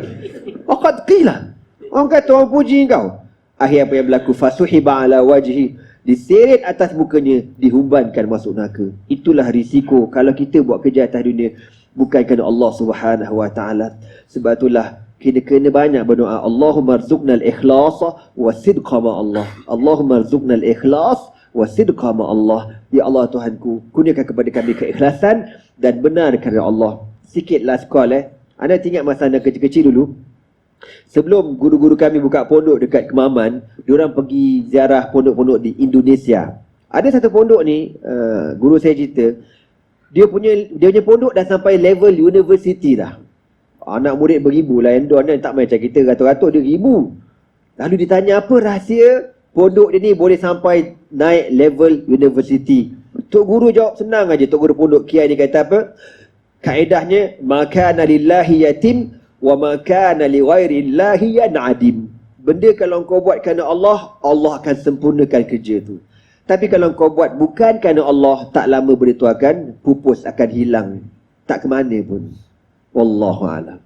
Waqad qila. Orang kata orang puji kau. Akhir apa yang berlaku? Fasuhiba ala wajhi, diseret atas mukanya, dihumbankan masuk neraka. Itulah risiko kalau kita buat kerja atas dunia bukan kerana Allah Subhanahu wa taala. Sebab itulah kita kena banyak berdoa, Allahumma rzuqnal ikhlas wa sidqa ma Allah. Allahumma rzuqnal ikhlas wa sidqa ma Allah. Ya Allah Tuhanku, kurniakan kepada kami keikhlasan dan benar kerana Allah. Sikit last call Anda ingat masa anda kecil-kecil dulu, sebelum guru-guru kami buka pondok dekat Kemaman, diorang pergi ziarah pondok-pondok di Indonesia. Ada satu pondok ni, guru saya cerita, dia punya pondok dah sampai level university dah. Anak murid beribu lah, endon kan, tak macam kita ratus-ratus, dia ribu. Lalu ditanya apa rahsia pondok dia ni boleh sampai naik level university. Tok guru jawab senang aja. Tok guru pondok Kiai ni kata apa? Kaedahnya, makana lillahi yatim wa makana li ghairillahi yan'adim. Benda kalau kau buat kerana Allah, Allah akan sempurnakan kerja tu. Tapi kalau kau buat bukan kerana Allah, tak lama benda tu akan pupus, akan hilang. Tak ke mana pun. Wallahu a'lam.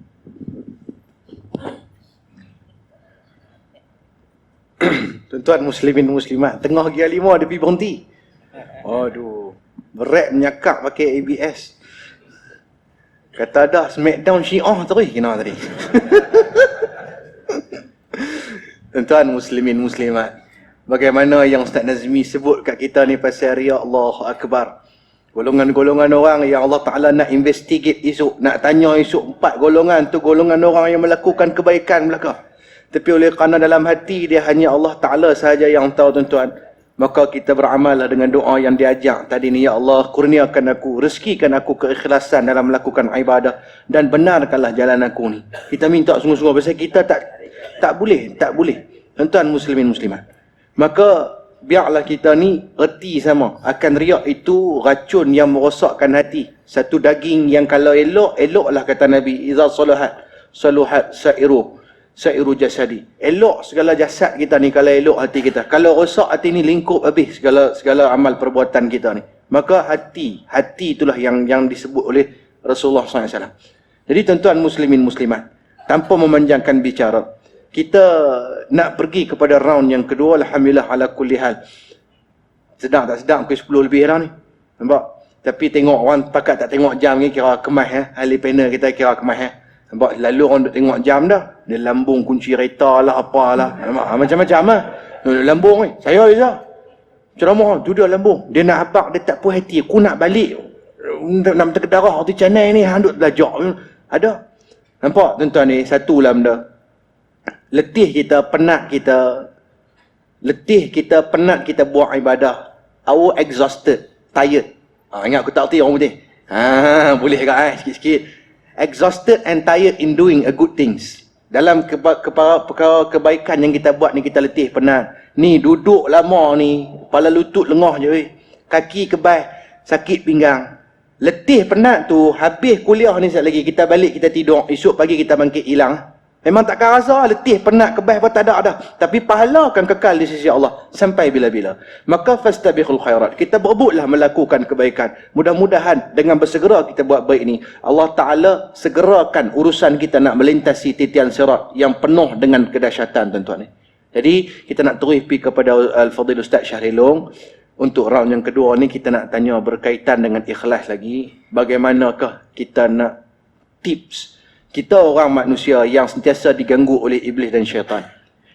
Tuan-tuan muslimin muslimat, tengah gear 5 dia pergi berhenti. Aduh, berat menyakap pakai ABS. Kata dah smackdown Syiah terus kena tadi. Tuan-tuan muslimin muslimat, bagaimana yang Ustaz Nazmi sebut kat kita ni pasal riak, Allahu Akbar. Golongan-golongan orang yang Allah Ta'ala nak investigate esok, nak tanya esok, 4 golongan tu golongan orang yang melakukan kebaikan belaka. Tapi oleh kerana dalam hati dia hanya Allah Ta'ala sahaja yang tahu, tuan-tuan, maka kita beramallah dengan doa yang diajak tadi ni. Ya Allah, kurniakan aku, rezekikan aku keikhlasan dalam melakukan ibadah dan benarkanlah jalan aku ni. Kita minta sungguh-sungguh pasal kita tak boleh. Tuan-tuan muslimin muslimat, maka biarlah kita ni erti sama akan riak itu racun yang merosakkan hati. Satu daging yang kalau eloklah kata Nabi, iza saluhat sairu jasadi. Elok segala jasad kita ni kalau elok hati kita. Kalau rosak hati ni, lingkup habis segala amal perbuatan kita ni. Maka hati itulah yang disebut oleh Rasulullah SAW. Jadi tuan-tuan muslimin muslimat, tanpa memanjangkan bicara, kita nak pergi kepada round yang kedua. Alhamdulillah ala kulli hal. Sedang tak sedang pukul 10 lebih dah ni. Nampak? Tapi tengok orang pakat tak tengok jam ni kira kemas ahli panel kita kira kemas Nampak? Lalu orang duk tengok jam dah. Dia lambung kunci kereta lah apalah. Nampak? Macam-macam lah. Lambung ni. Saya je. Ceramah tu dia lambung. Dia nak habak, dia tak puas hati. Aku nak balik. Nak terkedarah tu canai ni. Han duk belajar. Ada. Nampak tuan-tuan ni? Satu lah benda. Letih kita, penat kita buat ibadah. Our exhausted, tired. Ingat aku tak erti orang putih. Boleh kat sikit-sikit. Exhausted and tired in doing a good things. Dalam perkara kebaikan yang kita buat ni, kita letih, penat. Ni duduk lama ni, kepala lutut lengah je weh. Kaki kebal, sakit pinggang. Letih penat tu, habis kuliah ni sekejap lagi kita balik, kita tidur. Esok pagi kita bangkit hilang. Memang takkan rasa letih, penat, kebal pun tak ada dah. Tapi pahala akan kekal di sisi Allah sampai bila-bila. Maka fastabiqul khairat. Kita berebutlah melakukan kebaikan. Mudah-mudahan dengan bersegera kita buat baik ni, Allah Ta'ala segerakan urusan kita nak melintasi titian sirat yang penuh dengan kedahsyatan, tuan-tuan ni. Jadi kita nak terus pergi kepada Al-Fadhil Ustaz Syahrilong. Untuk round yang kedua ni kita nak tanya berkaitan dengan ikhlas lagi. Bagaimanakah kita nak tips kita orang manusia yang sentiasa diganggu oleh iblis dan syaitan.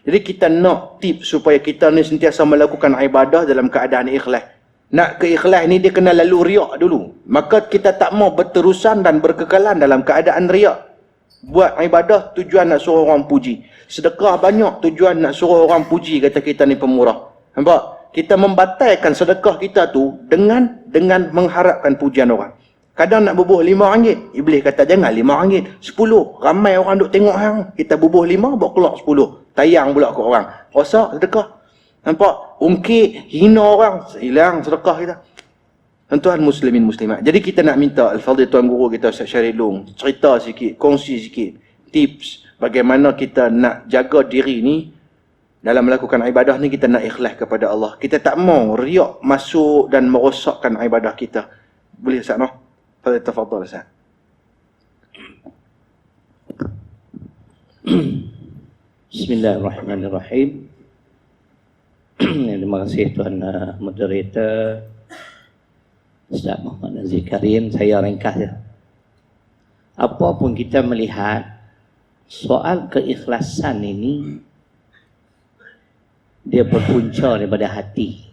Jadi kita nak tips supaya kita ni sentiasa melakukan ibadah dalam keadaan ikhlas. Nak ke ikhlas ni dia kena lalu riak dulu. Maka kita tak mau berterusan dan berkekalan dalam keadaan riak. Buat ibadah tujuan nak suruh orang puji. Sedekah banyak tujuan nak suruh orang puji, kata kita ni pemurah. Nampak? Kita membatalkan sedekah kita tu dengan mengharapkan pujian orang. Kadang nak bubuh RM5, iblis kata jangan RM5, 10. Ramai orang duk tengok hang. Kita bubuh 5, bawa keluar 10. Tayang pula ke orang. Rosak sedekah. Nampak? Ungkit, hina orang, hilang sedekah kita. Tuan-tuan muslimin muslimat. Jadi kita nak minta Al-Fadhil Tuan Guru kita Ustaz Syahrilong cerita sikit, kongsi sikit tips bagaimana kita nak jaga diri ni dalam melakukan ibadah ni. Kita nak ikhlas kepada Allah. Kita tak mau riak masuk dan merosakkan ibadah kita. Boleh Ustaz noh? Tafadhal Ustaz. Bismillahirrahmanirrahim. Terima kasih Tuan Moderator Ustaz Muhammad Nazir Karim. Saya ringkas ya. Apa pun kita melihat soal keikhlasan ini, dia berpunca daripada hati.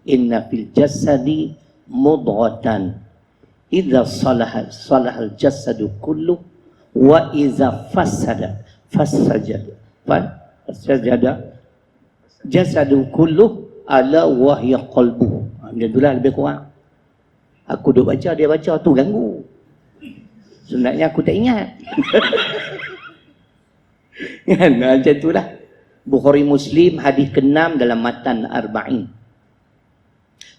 Inna fil jasadi mudghatan idza salahal jasadu kullu wa idza fasada jasadu kullu ala wahya qalbu. Dia itulah lebih kurang. Aku duk baca, dia baca, tu ganggu. Sebenarnya aku tak ingat. Kan macam itulah. Bukhari Muslim hadis ke-6 dalam matan Arba'in.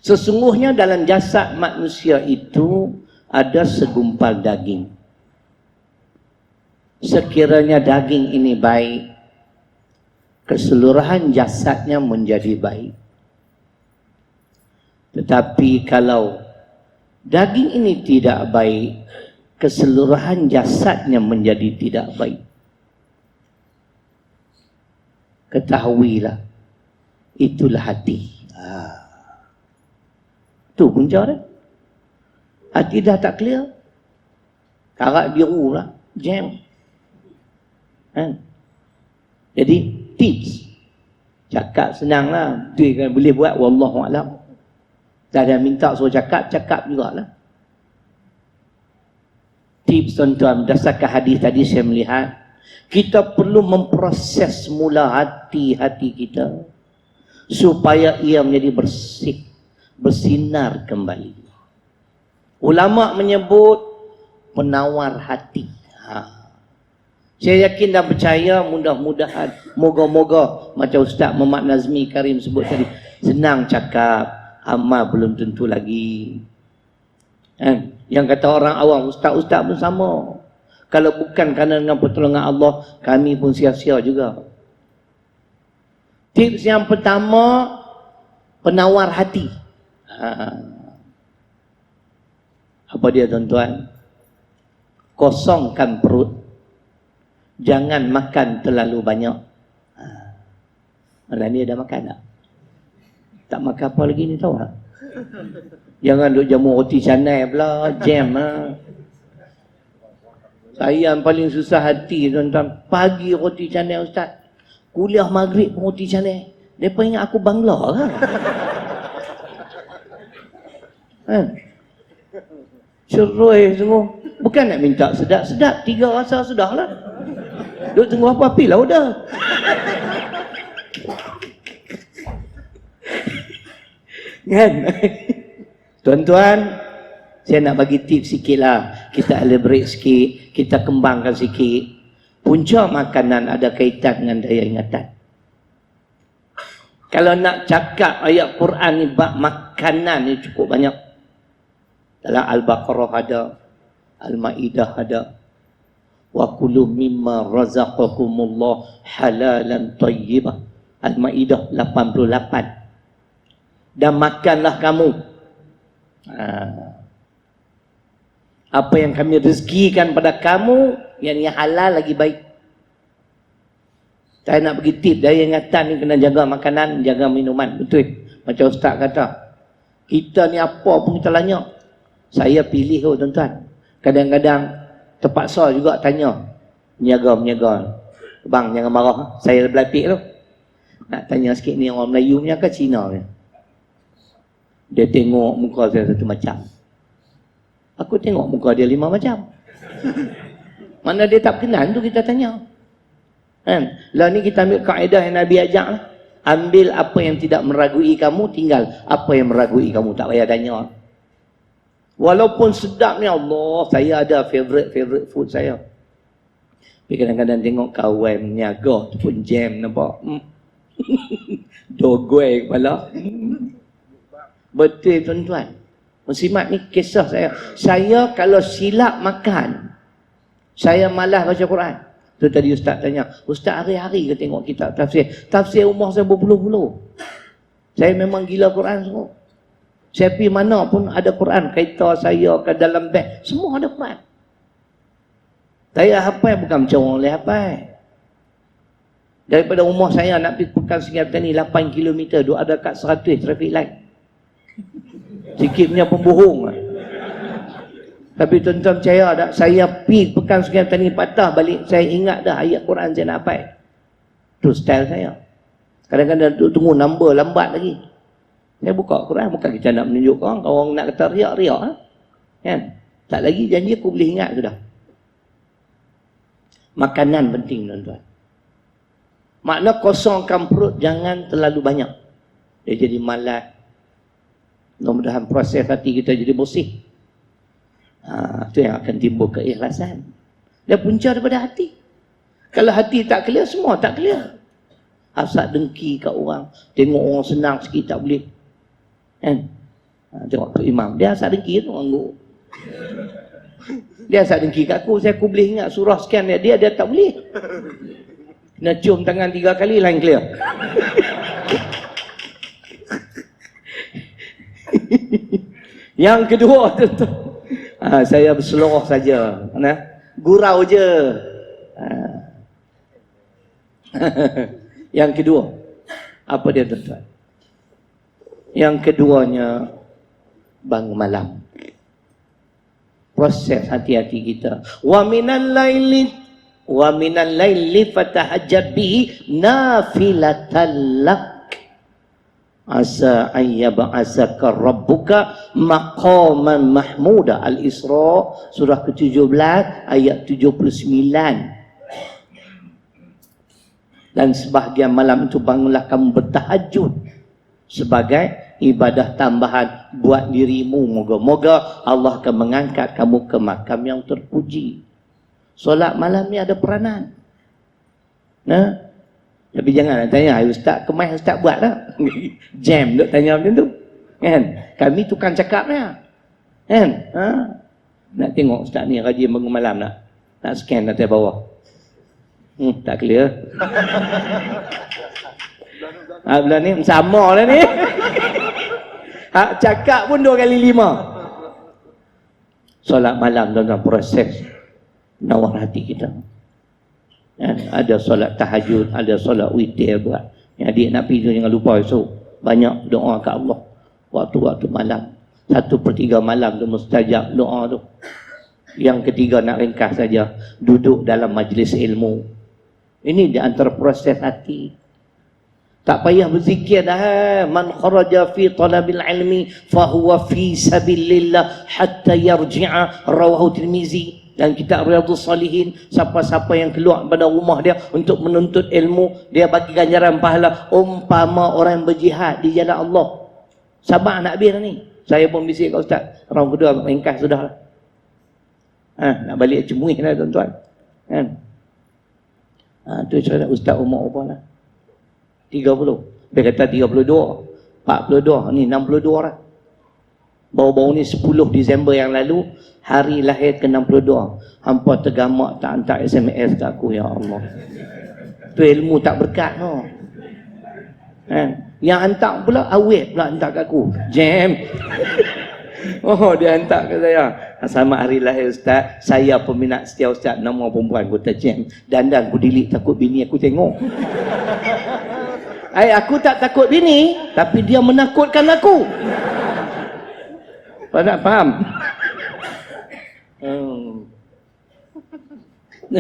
Sesungguhnya dalam jasad manusia itu ada segumpal daging. Sekiranya daging ini baik, keseluruhan jasadnya menjadi baik. Tetapi kalau daging ini tidak baik, keseluruhan jasadnya menjadi tidak baik. Ketahuilah, itulah hati. Tu punca dia. Hati dah tak clear. Karat biru lah, jam. Jadi tips, cakap senang lah, tu kan boleh buat, wallahualam. Tak ada minta suruh cakap, cakap jugalah. Tips tuan-tuan, berdasarkan hadis tadi saya melihat, kita perlu memproses mula hati-hati kita supaya ia menjadi bersih, bersinar kembali. Ulama menyebut penawar hati. Saya yakin dan percaya, mudah-mudahan, moga-moga macam Ustaz Muhammad Nazmi Karim sebut tadi, senang cakap, amal belum tentu lagi. Yang kata orang awam, ustaz-ustaz pun sama. Kalau bukan kerana dengan pertolongan Allah, kami pun sia-sia juga. Tips yang pertama, penawar hati. Apa dia tuan-tuan? Kosongkan perut. Jangan makan terlalu banyak. Malam ni ada makan tak? Tak makan apa lagi ni tahu tak? Jangan duk jamu roti canai pula, jam lah. Saya yang paling susah hati tuan-tuan, pagi roti canai ustaz, kuliah maghrib pun roti canai. Mereka ingat aku Bangla kan? Cerai semua. Bukan nak minta sedap-sedap, 3 rasa sudah lah. Duk tunggu apa api lah udah. Kan? Tuan-tuan, saya nak bagi tips sikit lah. Kita elaborate sikit, kita kembangkan sikit. Punca makanan ada kaitan dengan daya ingatan. Kalau nak cakap ayat Quran ni bab makanan ni cukup banyak. Dalam Al-Baqarah ada, Al-Ma'idah ada. Wa kulu mimma razaqakumullah halalan tayyibah. Al-Ma'idah 88. Dan makanlah kamu apa yang kami rezekikan pada kamu yang halal lagi baik. Saya nak bagi tip, daya ingatan ni kena jaga makanan, jaga minuman. Betul macam ustaz kata, kita ni apa pun kita lanyak. Saya pilih tuan-tuan. Kadang-kadang terpaksa juga tanya menjaga. Bang jangan marah, saya berlapik tu. Nak tanya sikit ni orang Melayu punya ke Cina punya? Dia tengok muka saya satu macam. Aku tengok muka dia 5 macam. Mana dia tak kenal tu kita tanya. Kan? Lah ni kita ambil kaedah yang Nabi ajak lah. Ambil apa yang tidak meragui kamu, tinggal apa yang meragui kamu, tak payah tanya. Walaupun sedap ni Allah, saya ada favorite food saya. Tapi kadang-kadang tengok kawan menyaga tu pun jam nampak. Dogoi kepala. Betul tuan-tuan. Muslimat ni kisah saya. Saya kalau silap makan, saya malas baca Quran. Tu tadi ustaz tanya, ustaz hari-hari ke tengok kitab tafsir? Tafsir umur saya berpuluh-puluh. Saya memang gila Quran semua. Saya pergi mana pun ada Quran. Kereta saya ke dalam beg, semua ada Quran. Saya hafal bukan macam orang lain hafal. Daripada rumah saya nak pergi Pekan Sungai Petani 8 km, duk ada kat 100 traffic light. Sikit punya pembohong. Tapi tuan-tuan percaya tak, saya pergi Pekan Sungai Petani patah balik, saya ingat dah ayat Quran saya nak hafal. Tu style saya. Kadang-kadang tunggu number lambat lagi. Saya buka Quran, bukan kita nak menunjuk orang. Kalau orang nak kata riak-riak. Kan? Tak lagi janji aku boleh ingat sudah. Makanan penting tuan-tuan. Makna kosongkan perut jangan terlalu banyak. Dia jadi malas. Mudah-mudahan proses hati kita jadi bersih. Itu yang akan timbul keikhlasan. Dia punca daripada hati. Kalau hati tak clear, semua tak clear. Hasad dengki kat orang. Tengok orang senang sikit tak boleh. Kan? Tengok tu imam. Dia hasad dengki tu orang. Dia hasad dengki kat aku. Aku boleh ingat surah sekian dia tak boleh. Kena cium tangan 3 kali lain clear. Yang kedua tu, saya berseluruh saja. Gurau je. Yang kedua, apa dia tuan-tuan? Yang keduanya, bangun malam. Proses hati-hati kita. Wa minal laili fatahajjab bihi nafilatan lak. Asa an yab'asaka rabbuka maqaman mahmuda. Al-Isra surah ke-17 ayat 79. Dan sebahagian malam itu bangunlah kamu bertahajud sebagai ibadah tambahan buat dirimu. Moga-moga Allah akan mengangkat kamu ke makam yang terpuji. Solat malam ni ada peranan. Tapi jangan tanya, Ustaz kemai Ustaz buat tak? Jam duk tanya macam tu. Kan? Kami tukang cakap ni. Kan? Nak tengok Ustaz ni rajin bangun malam tak? Nak scan atas bawah. Tak clear. Belah ni sama lah ni. Cakap pun 2 kali 5. Solat malam dalam proses nawar hati kita. Ada solat tahajud, ada solat witir buat. Yang adik nak pergi tu jangan lupa esok. Banyak doa kat Allah. Waktu-waktu malam. 1/3 malam tu mustajab doa tu. Yang ketiga nak ringkas saja. Duduk dalam majlis ilmu. Ini di antara proses hati. Tak payah berzikir dah. Man kharaja fi talabil ilmi fahuwa fi sabilillah hatta yarji'a, rawahu Tirmizi. Dan kitab Riyadhus Salihin, siapa-siapa yang keluar pada rumah dia untuk menuntut ilmu, dia bagi ganjaran pahala umpama orang yang berjihad di jalan Allah. Sabar nak habis ni. Saya pun bisik kat Ustaz. Round kedua ringkas sudah. Nak balik cemuih lah tuan-tuan. Kan? Tu cara Ustaz umur apa lah? 30. Dia kata 32, 42, ni 62 lah. Baru-baru ni 10 Disember yang lalu, hari lahir ke 62. Hampa tergamak tak hantar SMS kat aku, ya Allah. Tu ilmu tak berkat no. Yang hantar pula awet pula hantar kat aku. Jam. Dia hantar ke saya. Selamat hari lahir Ustaz. Saya peminat setia Ustaz. Nama perempuan kata Jam. Dandan aku delete takut bini aku tengok. Aku tak takut bini, tapi dia menakutkan aku. Tak faham?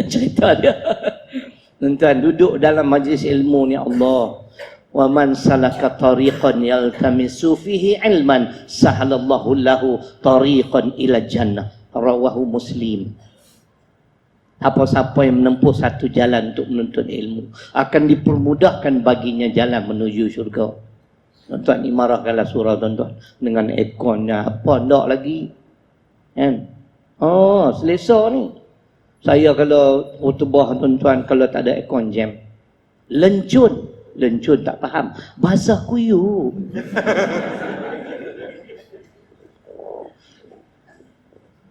Cerita dia. Tuan-tuan, duduk dalam majlis ilmu ni Allah. Wa man salaka tariqan yaltamisu fihi ilman sahalallahu lahu tariqan ila jannah. Rawahu Muslim. Apa-siapa yang menempuh satu jalan untuk menuntut ilmu akan dipermudahkan baginya jalan menuju syurga. Tuan-tuan ni marahkanlah surah tuan-tuan dengan ekonnya apa ndak lagi. Kan? Selesa ni. Saya kalau khutbah tuan-tuan kalau tak ada ekon jam. Lencun tak faham. Bahasa kuyu.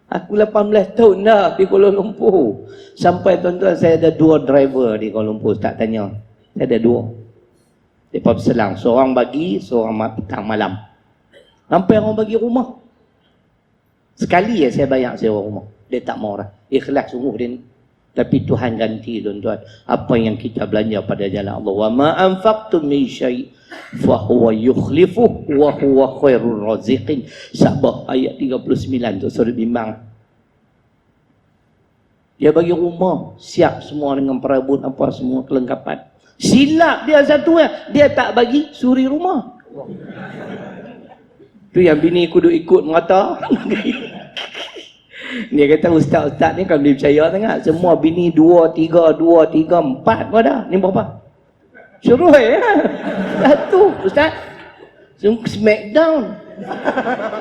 Aku 18 tahun dah di Kuala Lumpur. Sampai tuan-tuan saya ada 2 driver di Kuala Lumpur. Tak tanya. Saya ada 2. Mereka berselang. Seorang bagi, seorang petang malam. Sampai orang bagi rumah. Sekali ya saya bayar sewa rumah. Dia tak mau dah. Ikhlas sungguh dia ni. Tapi Tuhan ganti tuan-tuan. Apa yang kita belanja pada jalan Allah. Wa ma anfaqtum min syai' fa huwa yukhlifuh wa huwa khairur raziqin. Sabah ayat 39 tu surah bimbang. Dia bagi rumah, siap semua dengan perabot apa semua kelengkapan. Silap dia satu dia tak bagi suri rumah. Tu yang bini kudu ikut merata. Dia kata ustaz-ustaz ni kalau dia percaya sangat, semua bini 2, 3, 4 pun ada. Ni berapa? Suruh ya. Satu ustaz. Smackdown.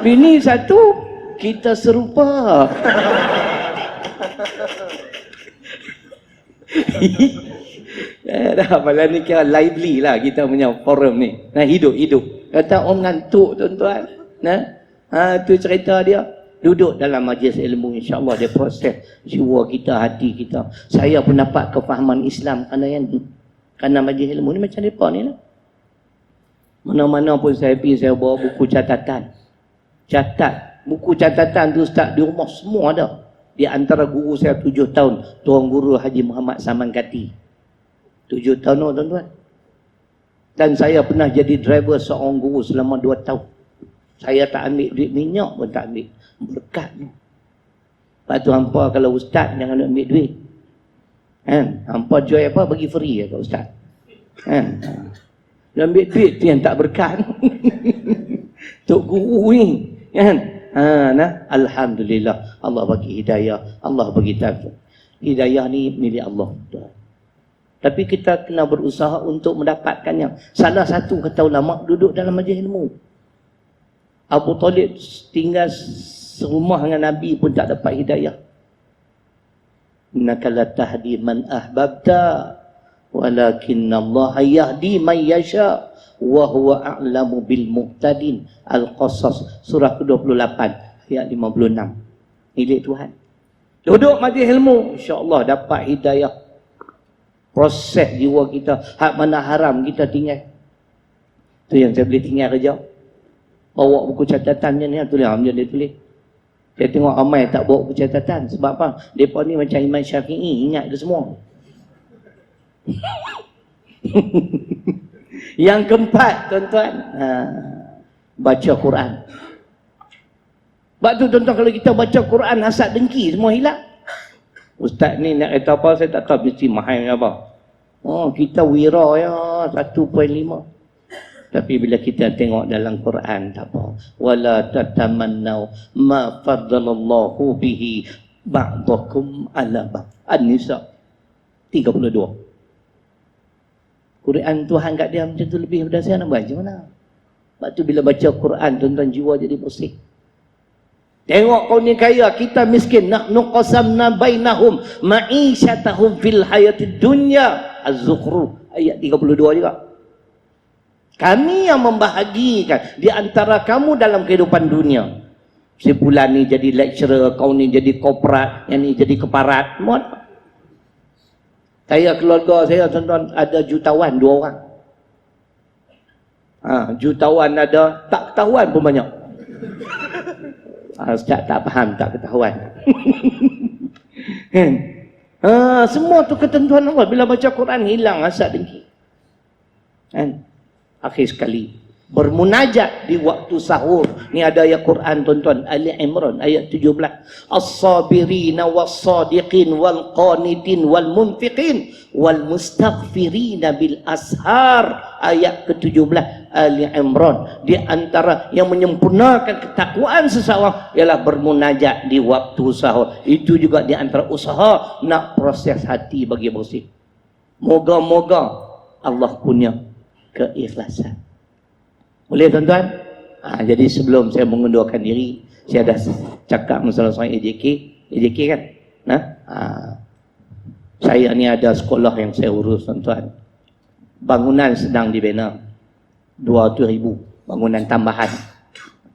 Bini satu, kita serupa. Dah malam ni kira lively lah kita punya forum ni. Nah, hidup. Kata orang ngantuk tuan-tuan. Nah, tu cerita dia. Duduk dalam majlis ilmu, insya-Allah dia proses jiwa kita, hati kita. Saya pun dapat kefahaman Islam kerana majlis ilmu ni macam depa ni lah. Mana-mana pun saya pergi, saya bawa buku catatan. Catat. Buku catatan tu ustaz di rumah semua ada. Di antara guru saya 7 tahun, Tuan Guru Haji Muhammad Samangkati. 7 tahun tuan-tuan. Dan saya pernah jadi driver seorang guru selama 2 tahun. Saya tak ambil duit minyak pun tak ambil. Berkat ni. Lepas tu hampa kalau ustaz jangan ambil duit. Kan? Hampa jual apa bagi free ya ustaz. Kan? Dia ambil duit tu yang tak berkat. Tok guru ni. Kan? Alhamdulillah Allah bagi hidayah, Allah bagi taufik. Hidayah ni milik Allah. Tapi kita kena berusaha untuk mendapatkannya. Salah satu kata ulama duduk dalam majlis ilmu. Abu Talib tinggal serumah dengan Nabi pun tak dapat hidayah. Innaka la tahdi man ahbabta walakinna Allah yahdi man yasha wa huwa a'lamu bil muhtadin. Al-Qasas surah ke-28 ayat 56. Milik Tuhan. Duduk majlis ilmu, insya-Allah dapat hidayah. Proses jiwa kita, hak mana haram kita tinggal. Tu yang saya boleh tinggal kerja. Bawa buku catatannya ni, tulis dia tulis. Saya tengok ramai tak bawa buku catatan. Sebab apa? Mereka ni macam Imam Syafi'i, ingat ke semua. Yang keempat, tuan-tuan, baca Quran. Sebab tu tuan-tuan, kalau kita baca Quran, hasad dengki semua hilang. Ustaz ni nak kata apa, saya tak tahu mesti mahal apa. Oh, kita wira ya 1.5. Tapi bila kita tengok dalam Quran tak apa. Wala tatamannau ma faddalallahu bihi ba'dakum ala ba'd. An-Nisa 32. Quran Tuhan kat dia macam tu lebih daripada saya nak baca mana. Sebab tu bila baca Quran tuan-tuan jiwa jadi pusing. Tengok kau ni kaya, kita miskin. Nahnu qasamna bainahum ma'isyatahum fil hayatid dunya. Az-Zukhruf ayat 32 juga. Kami yang membahagikan di antara kamu dalam kehidupan dunia. Si bulan ni jadi lecturer, kau ni jadi korporat, yang ni jadi keparat. Saya keluarga saya tuan-tuan ada jutawan 2 orang. Jutawan ada, tak ketahuan pun banyak. Ustaz tak faham, tak ketahuan. Semua tu ketentuan Allah. Bila baca Quran hilang hasad dengki. Akhir sekali, bermunajat di waktu sahur. Ni ada ayat Quran tuan-tuan, Ali Imran ayat 17. As-sabirina was-sadiqin wal-qanitin wal-munfiqin wal-mustaghfirina bil ashar. Ayat ke-17 Ali Imran. Di antara yang menyempurnakan ketakwaan seseorang ialah bermunajat di waktu sahur. Itu juga di antara usaha nak proses hati bagi bersih. Moga-moga Allah punya keikhlasan. Boleh tuan-tuan? Jadi sebelum saya mengundurkan diri, saya dah cakap masalah soal AJK kan? Saya ni ada sekolah yang saya urus tuan-tuan. Bangunan sedang dibina. 200,000 bangunan tambahan.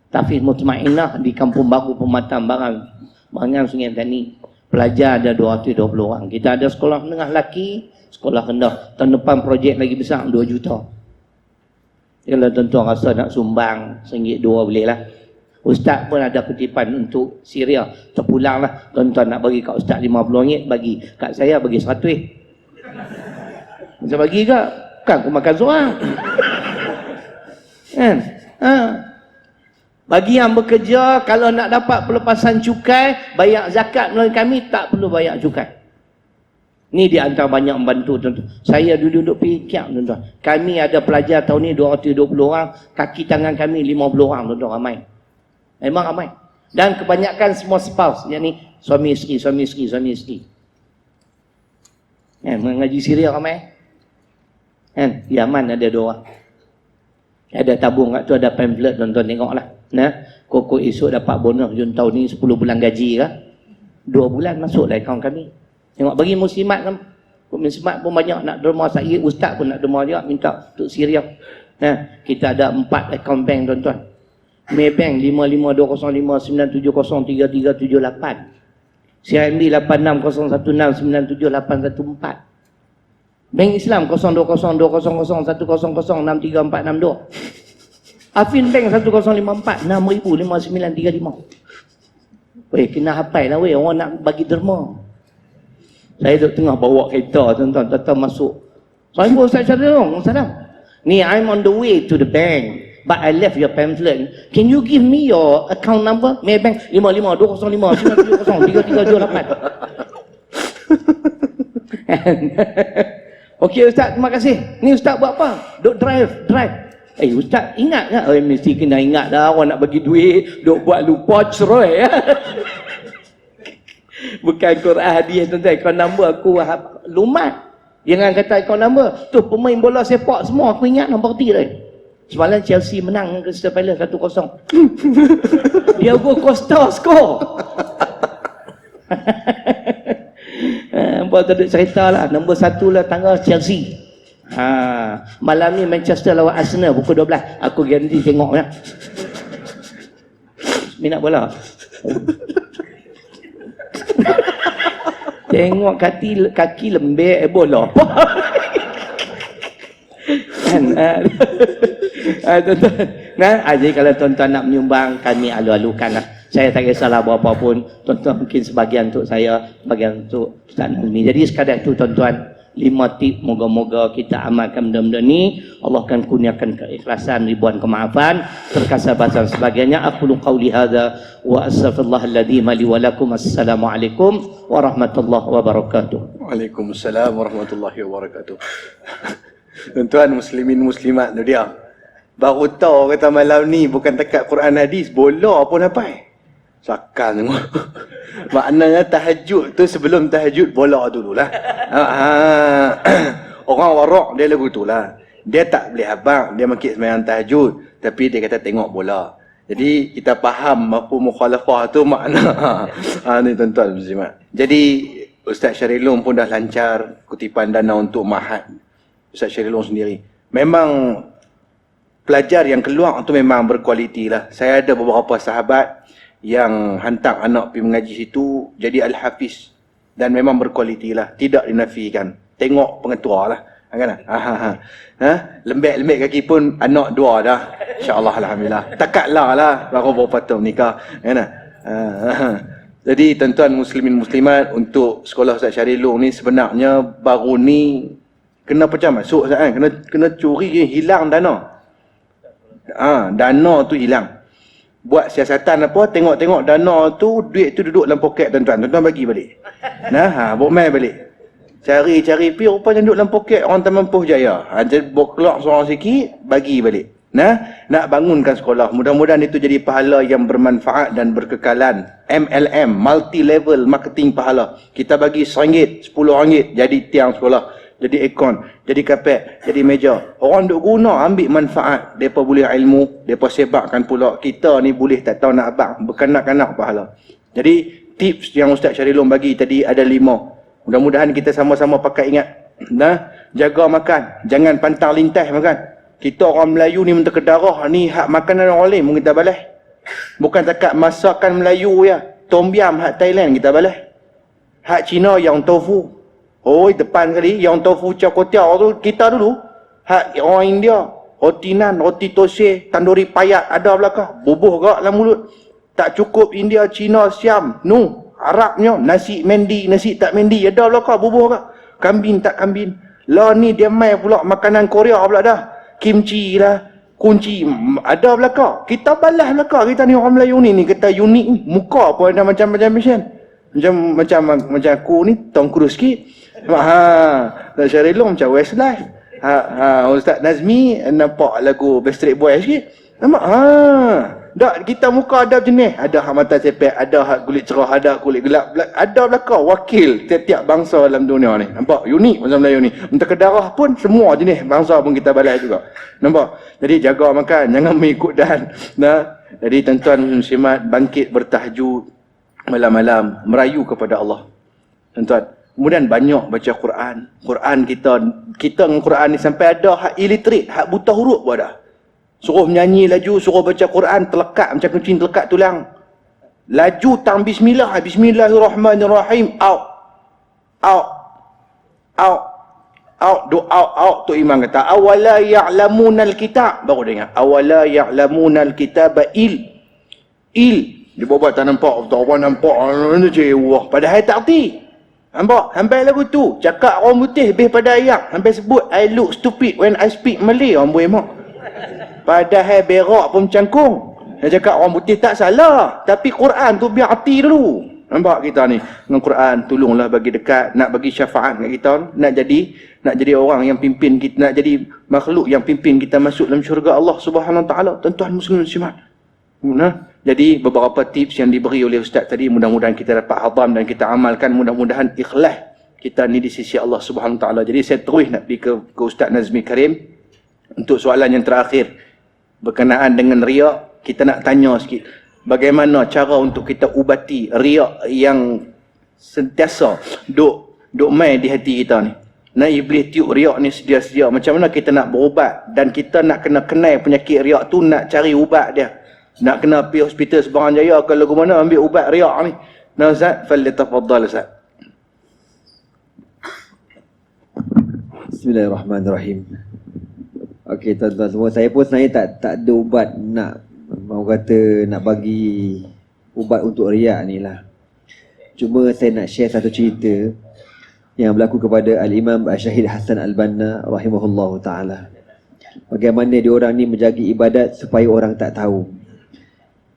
Tahfiz Mutmainah di Kampung Baru Pematang Barangan Sungai Tani. Pelajar ada 220 orang. Kita ada sekolah menengah lelaki, sekolah rendah. Tahun depan projek lagi besar 2 juta. Kalau tuan-tuan rasa nak sumbang RM1-2 boleh lah. Ustaz pun ada kutipan untuk Syria. Terpulang lah. Tuan-tuan nak bagi kat Ustaz RM50, bagi. Kat saya bagi RM100. Macam bagi ke? Bukan aku makan seorang. Kan? Bagi yang bekerja, kalau nak dapat pelepasan cukai, bayar zakat melalui kami, tak perlu bayar cukai. Ni di antara banyak membantu tuan-tuan. Saya duduk fikir tuan-tuan. Kami ada pelajar tahun ni 220 orang, kaki tangan kami 50 orang tuan-tuan, ramai. Memang ramai. Dan kebanyakan semua spouse, yang ni suami isteri. Mengaji Syria ramai. Kan? Yaman ada 2 orang. Ada tabung kat tu, ada pamphlet tuan-tuan tengoklah. Koko esok dapat bonus Jun tahun ni 10 bulan gaji kah? 2 bulan masuk dalam akaun kami. Tengok bagi muslimat kan. Muslimat pun banyak nak derma saya, ustaz pun nak derma juga minta untuk Syria. Kita ada 4 akaun bank tuan-tuan. Maybank 552059703378. CIMB 8601697814. Bank Islam 02020010063462. Afin Bank 1054605935. Weh, kena hafal lah weh, orang nak bagi derma. Saya duduk tengah bawa kereta tuan-tuan, masuk. Assalamualaikum Ustaz Syarul, Salam. Ni, I'm on the way to the bank, but I left your pamphlet. Can you give me your account number? Maybank 5520593378. Okey Ustaz, terima kasih. Ni Ustaz buat apa? Duk drive. Ustaz ingat tak? Mesti kena ingat dah, orang nak bagi duit, duk buat lupa cerai. Bukan Quran hadiah tuan-tuan, akaun number aku lumat. Jangan kata akaun number. Tu pemain bola sepak semua aku ingat nombor 3 dah. Semalam Chelsea menang dengan Crystal Palace 1-0. Diego Costa skor. Buat tadi cerita lah. Nombor 1 lah tangga Chelsea. Malam ni Manchester lawan Arsenal pukul 12. Aku ganti tengok ya. Minat bola. Tengok kaki lembek bola. Jadi kalau tuan-tuan nak menyumbang, kami alu-alukan lah. Saya tak kisahlah berapa pun. Tuan-tuan mungkin sebagian untuk saya, sebagian untuk Ustaz Nazmi. Jadi sekadar itu tuan-tuan, 5 tip, moga-moga kita amalkan benda-benda ni. Allah akan kurniakan keikhlasan, ribuan kemaafan, terkasabasan sebagainya. Aqulu qawli hadza wa astaghfirullahaladzim li wa lakum. Assalamualaikum warahmatullahi wabarakatuh. Waalaikumsalam warahmatullahi wabarakatuh. Tuan-tuan muslimin muslimat tu dia. Baru tahu kata malam ni bukan dekat Quran hadis, bola pun hafal. Sakal semua. Maknanya tahajud tu sebelum tahajud bola dululah. Orang warak dia lagu tu lah. Dia tak boleh habang, dia makik sembahyang tahajud, tapi dia kata tengok bola. Jadi kita faham apa mukhalafah tu makna. Ni tuan-tuan muslimat. Jadi Ustaz Syarilum pun dah lancar kutipan dana untuk Mahat. Ustaz Syarilum sendiri. Memang pelajar yang keluar tu memang berkualiti lah. Saya ada beberapa sahabat yang hantar anak pergi mengaji situ jadi Al-Hafiz dan memang berkualiti lah, tidak dinafikan. Tengok pengetua lah kan? Lembek-lembek kaki pun anak 2 dah, insyaAllah, alhamdulillah. Takatlah lah baru berapa tahun nikah kan? Jadi tuan-tuan muslimin muslimat, untuk sekolah Ustaz Syarilum ni sebenarnya baru ni kena pecah masuk kan? Kena curi, hilang dana. Dana tu hilang. Buat siasatan apa, tengok-tengok dana tu, duit tu duduk dalam poket tuan-tuan. Tuan-tuan bagi balik. Bawa mail balik. Cari-cari pi rupanya duduk dalam poket orang Taman Poh Jaya. Jadi bawa keluar seorang sikit, bagi balik. Nak bangunkan sekolah. Mudah-mudahan itu jadi pahala yang bermanfaat dan berkekalan. MLM, multi level marketing pahala. Kita bagi RM1, RM10 jadi tiang sekolah. Jadi aircon, jadi kapet, jadi meja. Orang duk guna, ambil manfaat. Mereka boleh ilmu, mereka sebabkan pula. Kita ni boleh tak tahu nak abang, berkanak-kanak pahala. Jadi tips yang Ustaz Syarilum bagi tadi ada 5. Mudah-mudahan kita sama-sama pakai ingat. Jaga makan, jangan pantang lintas makan. Kita orang Melayu ni mentera darah ni, hak makanan orang lain mungkin kita balas. Bukan takat masakan Melayu ya. Tom yam hak Thailand kita balas. Hak Cina yang tofu. Depan kali yang tofu cakotiao tu kita dulu. Hak orang India, roti nan, roti tose, tanduri payat ada belakang. Bubuh gak dalam mulut. Tak cukup India, Cina, Siam. Arabnya nasi mendi, nasi tak mendi ada belakang, bubuh gak. Kambing tak kambing. Lah ni dia mai pula makanan Korea pula dah. Kimchi lah, kunci ada belakang. Kita balas belakang. Kita ni orang Melayu ni kata unik ni. Muka pun ada macam-macam macam aku ni Tom Cruise sikit. Tak Syaril Long macam Westlife. Ustaz Nazmi nampak lagu Backstreet Boys sikit. Nampak? Tak, kita muka ada jenis. Ada hak mata sepek, ada hak kulit cerah, ada kulit gelap. Ada belakang wakil tiap-tiap bangsa dalam dunia ni. Nampak? Unik macam Melayu ni. Mentera darah pun semua jenis bangsa pun kita balai juga. Nampak? Jadi jaga makan, jangan mengikut dan. Nah, jadi tuan-tuan muslimat bangkit bertahajud malam-malam, merayu kepada Allah. Tuan-tuan, kemudian banyak baca Quran. Quran kita dengan Quran ni sampai ada hak illiterate, hak buta huruf pun ada. Suruh menyanyi laju, suruh baca Quran, terlekat macam kucing terlekat tulang. Laju tang bismillah, bismillahirrahmanirrahim, out. Doa out tu imam kata, awala ya'lamunal kitab. Baru dia ingat, awala ya'lamunal kitab il. Dia buat tak nampak, tak apa nampak, wah, padahal tak erti. Nampak? Sampai lagu tu, cakap orang putih lebih pada ayam. Sampai sebut, I look stupid when I speak Malay. Orang boleh mak. Padahal berak pun cangkung. Dia cakap orang putih tak salah. Tapi Quran tu biar hati dulu. Nampak kita ni? Dengan Quran, tolonglah bagi dekat. Nak bagi syafaat kat kita. Nak jadi orang yang pimpin kita. Nak jadi makhluk yang pimpin kita masuk dalam syurga Allah Subhanahu Wa Taala. Tuan-tuan muslimat. Jadi beberapa tips yang diberi oleh Ustaz tadi, mudah-mudahan kita dapat hadam dan kita amalkan. Mudah-mudahan ikhlas kita ni di sisi Allah Subhanahu Wa Taala. Jadi saya terus nak pergi ke Ustaz Nazmi Karim untuk soalan yang terakhir berkenaan dengan riak. Kita nak tanya sikit, bagaimana cara untuk kita ubati riak yang sentiasa duk main di hati kita ni. Nah, iblis tiup riak ni sedia-sedia. Macam mana kita nak berubat, dan kita nak kena kenal penyakit riak tu, nak cari ubat dia. Nak kena pergi hospital Seberang Jaya ke lagu mana ambil ubat riak ni. Nah Ustaz, falyatafaddal Ustaz. Bismillahirrahmanirrahim. Okey tuan-tuan semua, saya pun sebenarnya tak ada ubat nak, mau kata nak bagi ubat untuk riak ni lah. Cuma saya nak share satu cerita yang berlaku kepada Al-Imam Syahid Hasan Al-Banna rahimahullahu ta'ala. Bagaimana diorang ni menjaga ibadat supaya orang tak tahu.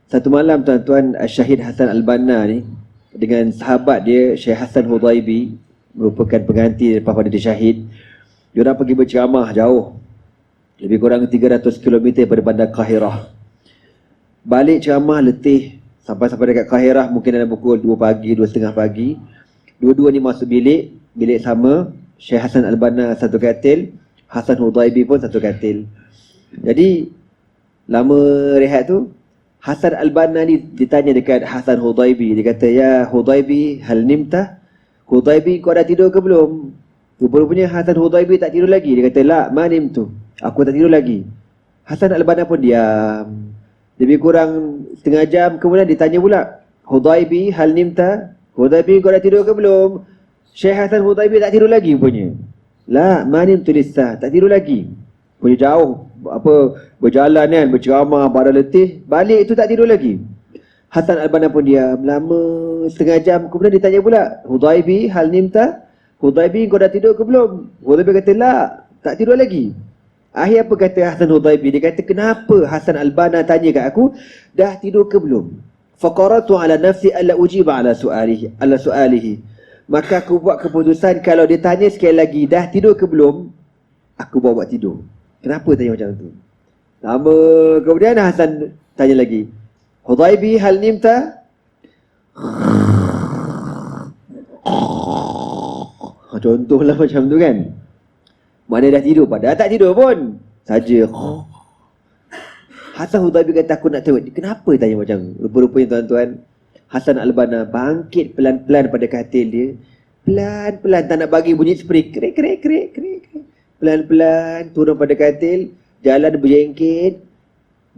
Satu malam tuan-tuan, Syahid Hasan Al-Banna ni dengan sahabat dia Syekh Hasan Hudaibi, merupakan pengganti daripada dia syahid. Diorang pergi berceramah jauh, lebih kurang 300 km daripada bandar Kahirah. Balik ceramah letih, sampai dekat Kahirah mungkin dalam pukul 2 pagi, 2.30 pagi. Dua-dua ni masuk bilik sama. Syekh Hasan Al-Banna satu katil, Hasan Hudaibi pun satu katil. Jadi lama rehat tu, Hasan Al-Banna ni ditanya dekat Hasan Hudaibi. Dia kata, ya Hudaibi, hal nimta? Hudaibi, kau dah tidur ke belum? Rupanya Hasan Hudaibi tak tidur lagi. Dia kata, la, ma nimtu, aku tak tidur lagi. Hasan Al-Banna pun diam. Lebih kurang setengah jam kemudian ditanya pula, Hudaibi, hal nimta? Hudaibi, kau dah tidur ke belum? Syekh Hasan Hudaibi tak tidur lagi punya. La, ma nimtu lissah, tak tidur lagi. Punya jauh, berjalan kan, berceramah, badan letih, balik tu tak tidur lagi. Hasan Al-Banna pun diam. Lama setengah jam kemudian ditanya pula, Hudaibi, hal nimta? Hudaibi, kau dah tidur ke belum? Hudaibi kata, la, tak tidur lagi. Akhir apa kata Hasan Hudaibi? Dia kata, kenapa Hasan Al-Banna tanya kat aku, dah tidur ke belum? Faqaratu ala nafsi alla ujiba ala su'alihi. Maka aku buat keputusan, kalau dia tanya sekali lagi, dah tidur ke belum? Aku buat tidur. Kenapa tanya macam tu? Lama kemudian Hasan tanya lagi, Hudaibi, hal nimta? Contohlah macam tu kan. Mana dah tidur, padahal tak tidur pun. Saja. Hasan Hudaibi kata, aku nak tahu, kenapa tanya macam tu? Rupa-rupanya tuan-tuan, Hasan Al-Banna bangkit pelan-pelan pada katil dia. Pelan-pelan, tak nak bagi bunyi spray. Krik. Pelan-pelan turun pada katil, jalan berjengkit,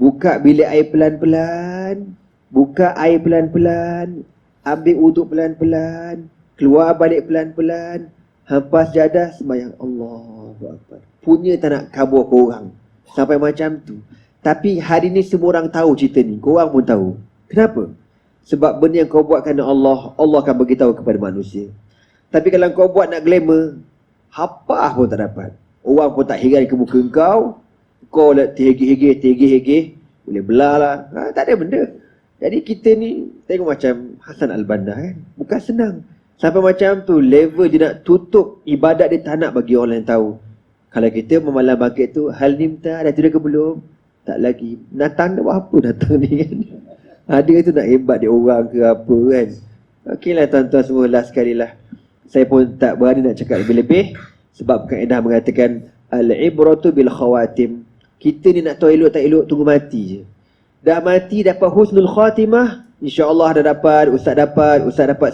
buka bilik air pelan-pelan, buka air pelan-pelan, ambil wuduk pelan-pelan, keluar balik pelan-pelan, hampas jadah, sembahyang Allahu Akbar. Punya tak nak kabur ke orang. Sampai macam tu. Tapi hari ni semua orang tahu cerita ni. Korang pun tahu. Kenapa? Sebab benda yang kau buat kerana Allah, Allah akan beritahu kepada manusia. Tapi kalau kau buat nak glamour, apa pun tak dapat. Orang pun tak heran ke muka kau. Kau nak terhegeh-hegeh, boleh belah lah. Tak ada benda. Jadi kita ni tengok macam Hasan Al-Banna kan. Bukan senang. Sampai macam tu, level dia nak tutup ibadat dia, tak nak bagi orang lain tahu. Kalau kita memalam bangkit tu, hal nimta, dah tidur ke belum? Tak lagi. Datang dah buat apa datang ni kan? Ada tu nak hebat dia orang ke apa kan? Okeylah tuan-tuan semua, last sekali lah. Saya pun tak berani nak cakap lebih-lebih. Sebab kaedah mengatakan, al-ibratu bil khawatim. Kita ni nak tahu elok tak elok, tunggu mati je. Dah mati, dapat husnul khatimah, InsyaAllah dah dapat, ustaz dapat,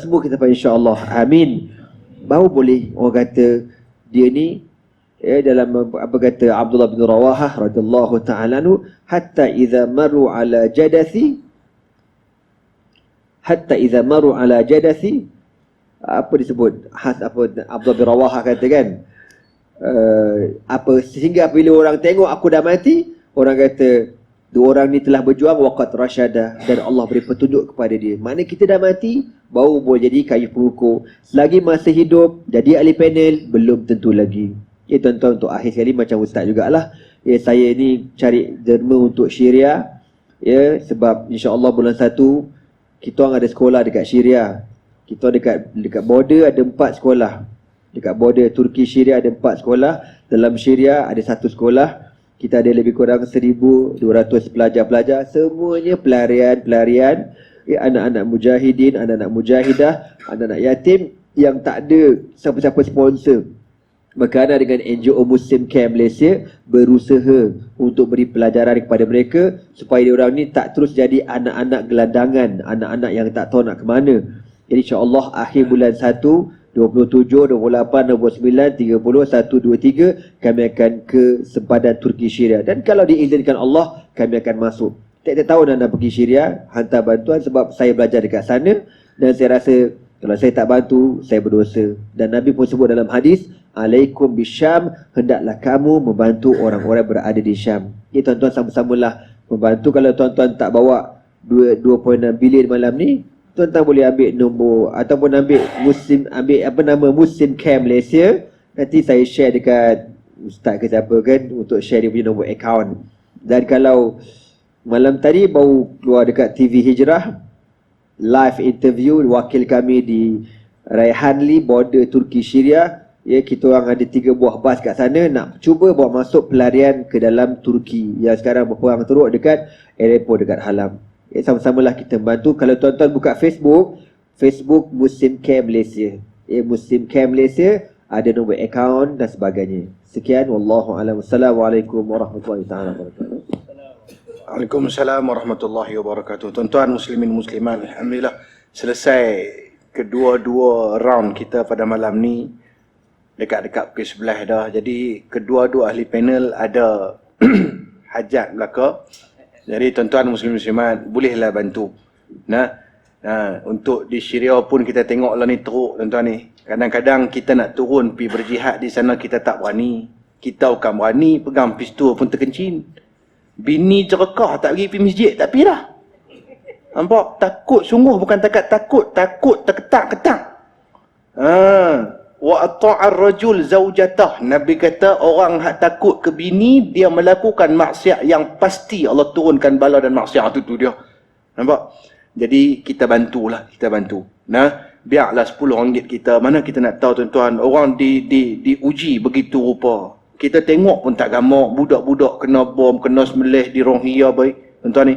semua kita dapat insyaAllah. Amin. Baru boleh orang kata dia ni dalam apa kata Abdullah bin Rawahah radhiyallahu ta'ala anhu, hatta idza maru ala jadathi apa disebut Abdullah bin Rawahah kata kan, sehingga bila orang tengok aku dah mati, orang kata dua orang ni telah berjuang waqat rasyada, dan Allah beri petunjuk kepada dia. Maknanya kita dah mati, baru boleh jadi kayu pengukur. Selagi masih hidup, jadi ahli panel, belum tentu lagi. Tuan-tuan, untuk akhir sekali macam ustaz jugalah. Saya ni cari derma untuk Syria. Sebab insya-Allah bulan 1 kita orang ada sekolah dekat Syria. Kita dekat border ada 4 sekolah. Dekat border Turki Syria ada 4 sekolah. Dalam Syria ada 1 sekolah. Kita ada lebih kurang 1,200 pelajar-pelajar. Semuanya pelarian, anak-anak mujahidin, anak-anak mujahidah, anak-anak yatim yang tak ada siapa-siapa sponsor. Berkenaan dengan NGO Muslim Camp Malaysia berusaha untuk beri pelajaran kepada mereka supaya diorang ni tak terus jadi anak-anak gelandangan, anak-anak yang tak tahu nak ke mana. Jadi insya-Allah akhir bulan 1, 27, 28, 29, 30, 1, 2, 3 kami akan ke sempadan Turki Syria. Dan kalau diizinkan Allah, kami akan masuk. Tak tahu nak pergi Syria, hantar bantuan sebab saya belajar dekat sana. Dan saya rasa kalau saya tak bantu, saya berdosa. Dan Nabi pun sebut dalam hadis, alaikum bisyam, hendaklah kamu membantu orang-orang berada di Syam. Tuan-tuan sama-samalah membantu. Kalau tuan-tuan tak bawa 2.6 bilion malam ni, tuan-tuan boleh ambil nombor ataupun ambil Muslim Camp Malaysia. Nanti saya share dekat ustaz ke siapa kan, untuk share dia punya nombor akaun. Dan kalau malam tadi baru keluar dekat TV Hijrah, live interview wakil kami di Raihanli, border Turki Syria. Kita orang ada 3 buah bas kat sana nak cuba bawa masuk pelarian ke dalam Turki yang sekarang berperang teruk dekat airport dekat Halam. Sama-samalah kita bantu. Kalau tuan-tuan buka Facebook Muslim Camp Malaysia, Muslim Camp Malaysia, ada nombor akaun dan sebagainya. Sekian, wallahu a'lam. Assalamualaikum warahmatullahi taala wabarakatuh. Waalaikumsalam warahmatullahi wabarakatuh. Tuan-tuan muslimin muslimat, alhamdulillah selesai kedua-dua round kita pada malam ni. Dekat-dekat pukul 11 dah. Jadi kedua-dua ahli panel ada hajat belaka. Jadi tuan-tuan muslim muslimat, bolehlah bantu. Untuk di Syria pun kita tengoklah ni teruk tuan-tuan ni. Kadang-kadang kita nak turun pergi berjihad di sana, kita tak berani. Kita bukan berani, pegang pistol pun terkencing. Bini cerekah tak pergi masjid, tak pergi dah. Nampak? Takut sungguh, bukan takut terketak-ketak. Wa ata'ar rajul zaujatah. Nabi kata orang hak takut ke bini, dia melakukan maksiat yang pasti Allah turunkan bala dan maksiat tu dia. Nampak? Jadi kita bantulah, kita bantu. Biarlah RM10 kita. Mana kita nak tahu tuan-tuan, orang diuji begitu rupa. Kita tengok pun tak gamak, budak-budak kena bom, kena sembelih di Rohingya baik. Tuan-tuan ni.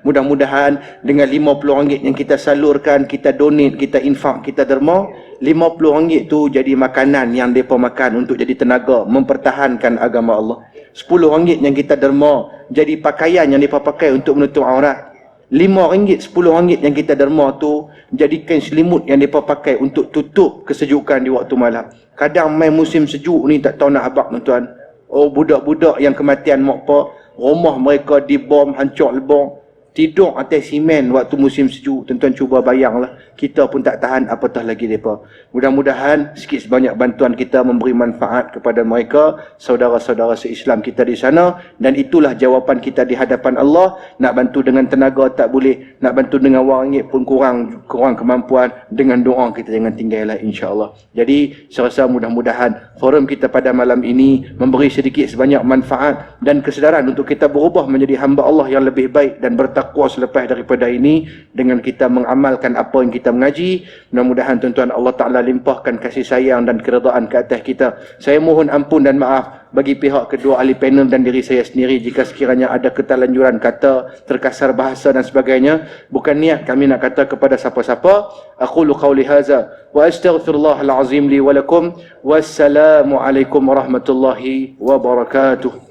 Mudah-mudahan dengan RM50 yang kita salurkan, kita donate, kita infak, kita derma, RM50 tu jadi makanan yang mereka makan untuk jadi tenaga mempertahankan agama Allah. RM10 yang kita derma jadi pakaian yang mereka pakai untuk menutup aurat. RM5, RM10 yang kita derma tu jadi kain selimut yang mereka pakai untuk tutup kesejukan di waktu malam. Kadang main musim sejuk ni tak tahu nak habaq tuan-tuan. Budak-budak yang kematian mak pak, rumah mereka dibom, hancur lebong, tidur atas simen waktu musim sejuk. Tuan-tuan cuba bayanglah, kita pun tak tahan apatah lagi mereka. Mudah-mudahan sikit sebanyak bantuan kita memberi manfaat kepada mereka, saudara-saudara se-Islam kita di sana. Dan itulah jawapan kita di hadapan Allah. Nak bantu dengan tenaga tak boleh, nak bantu dengan wang ringgit pun kurang kemampuan. Dengan doa kita jangan tinggallah, insya-Allah. Jadi saya rasa mudah-mudahan forum kita pada malam ini memberi sedikit sebanyak manfaat dan kesedaran untuk kita berubah menjadi hamba Allah yang lebih baik dan bertakwa takwa selepas daripada ini dengan kita mengamalkan apa yang kita mengaji. Mudah-mudahan tuan-tuan Allah Ta'ala limpahkan kasih sayang dan keredaan ke atas kita. Saya mohon ampun dan maaf bagi pihak kedua ahli panel dan diri saya sendiri jika sekiranya ada ketalanjuran kata, terkasar bahasa dan sebagainya. Bukan niat kami nak kata kepada siapa-siapa. Aqulu qawli hadza wa astaghfirullahal azim li wa lakum. Wassalamu alaikum warahmatullahi wabarakatuh.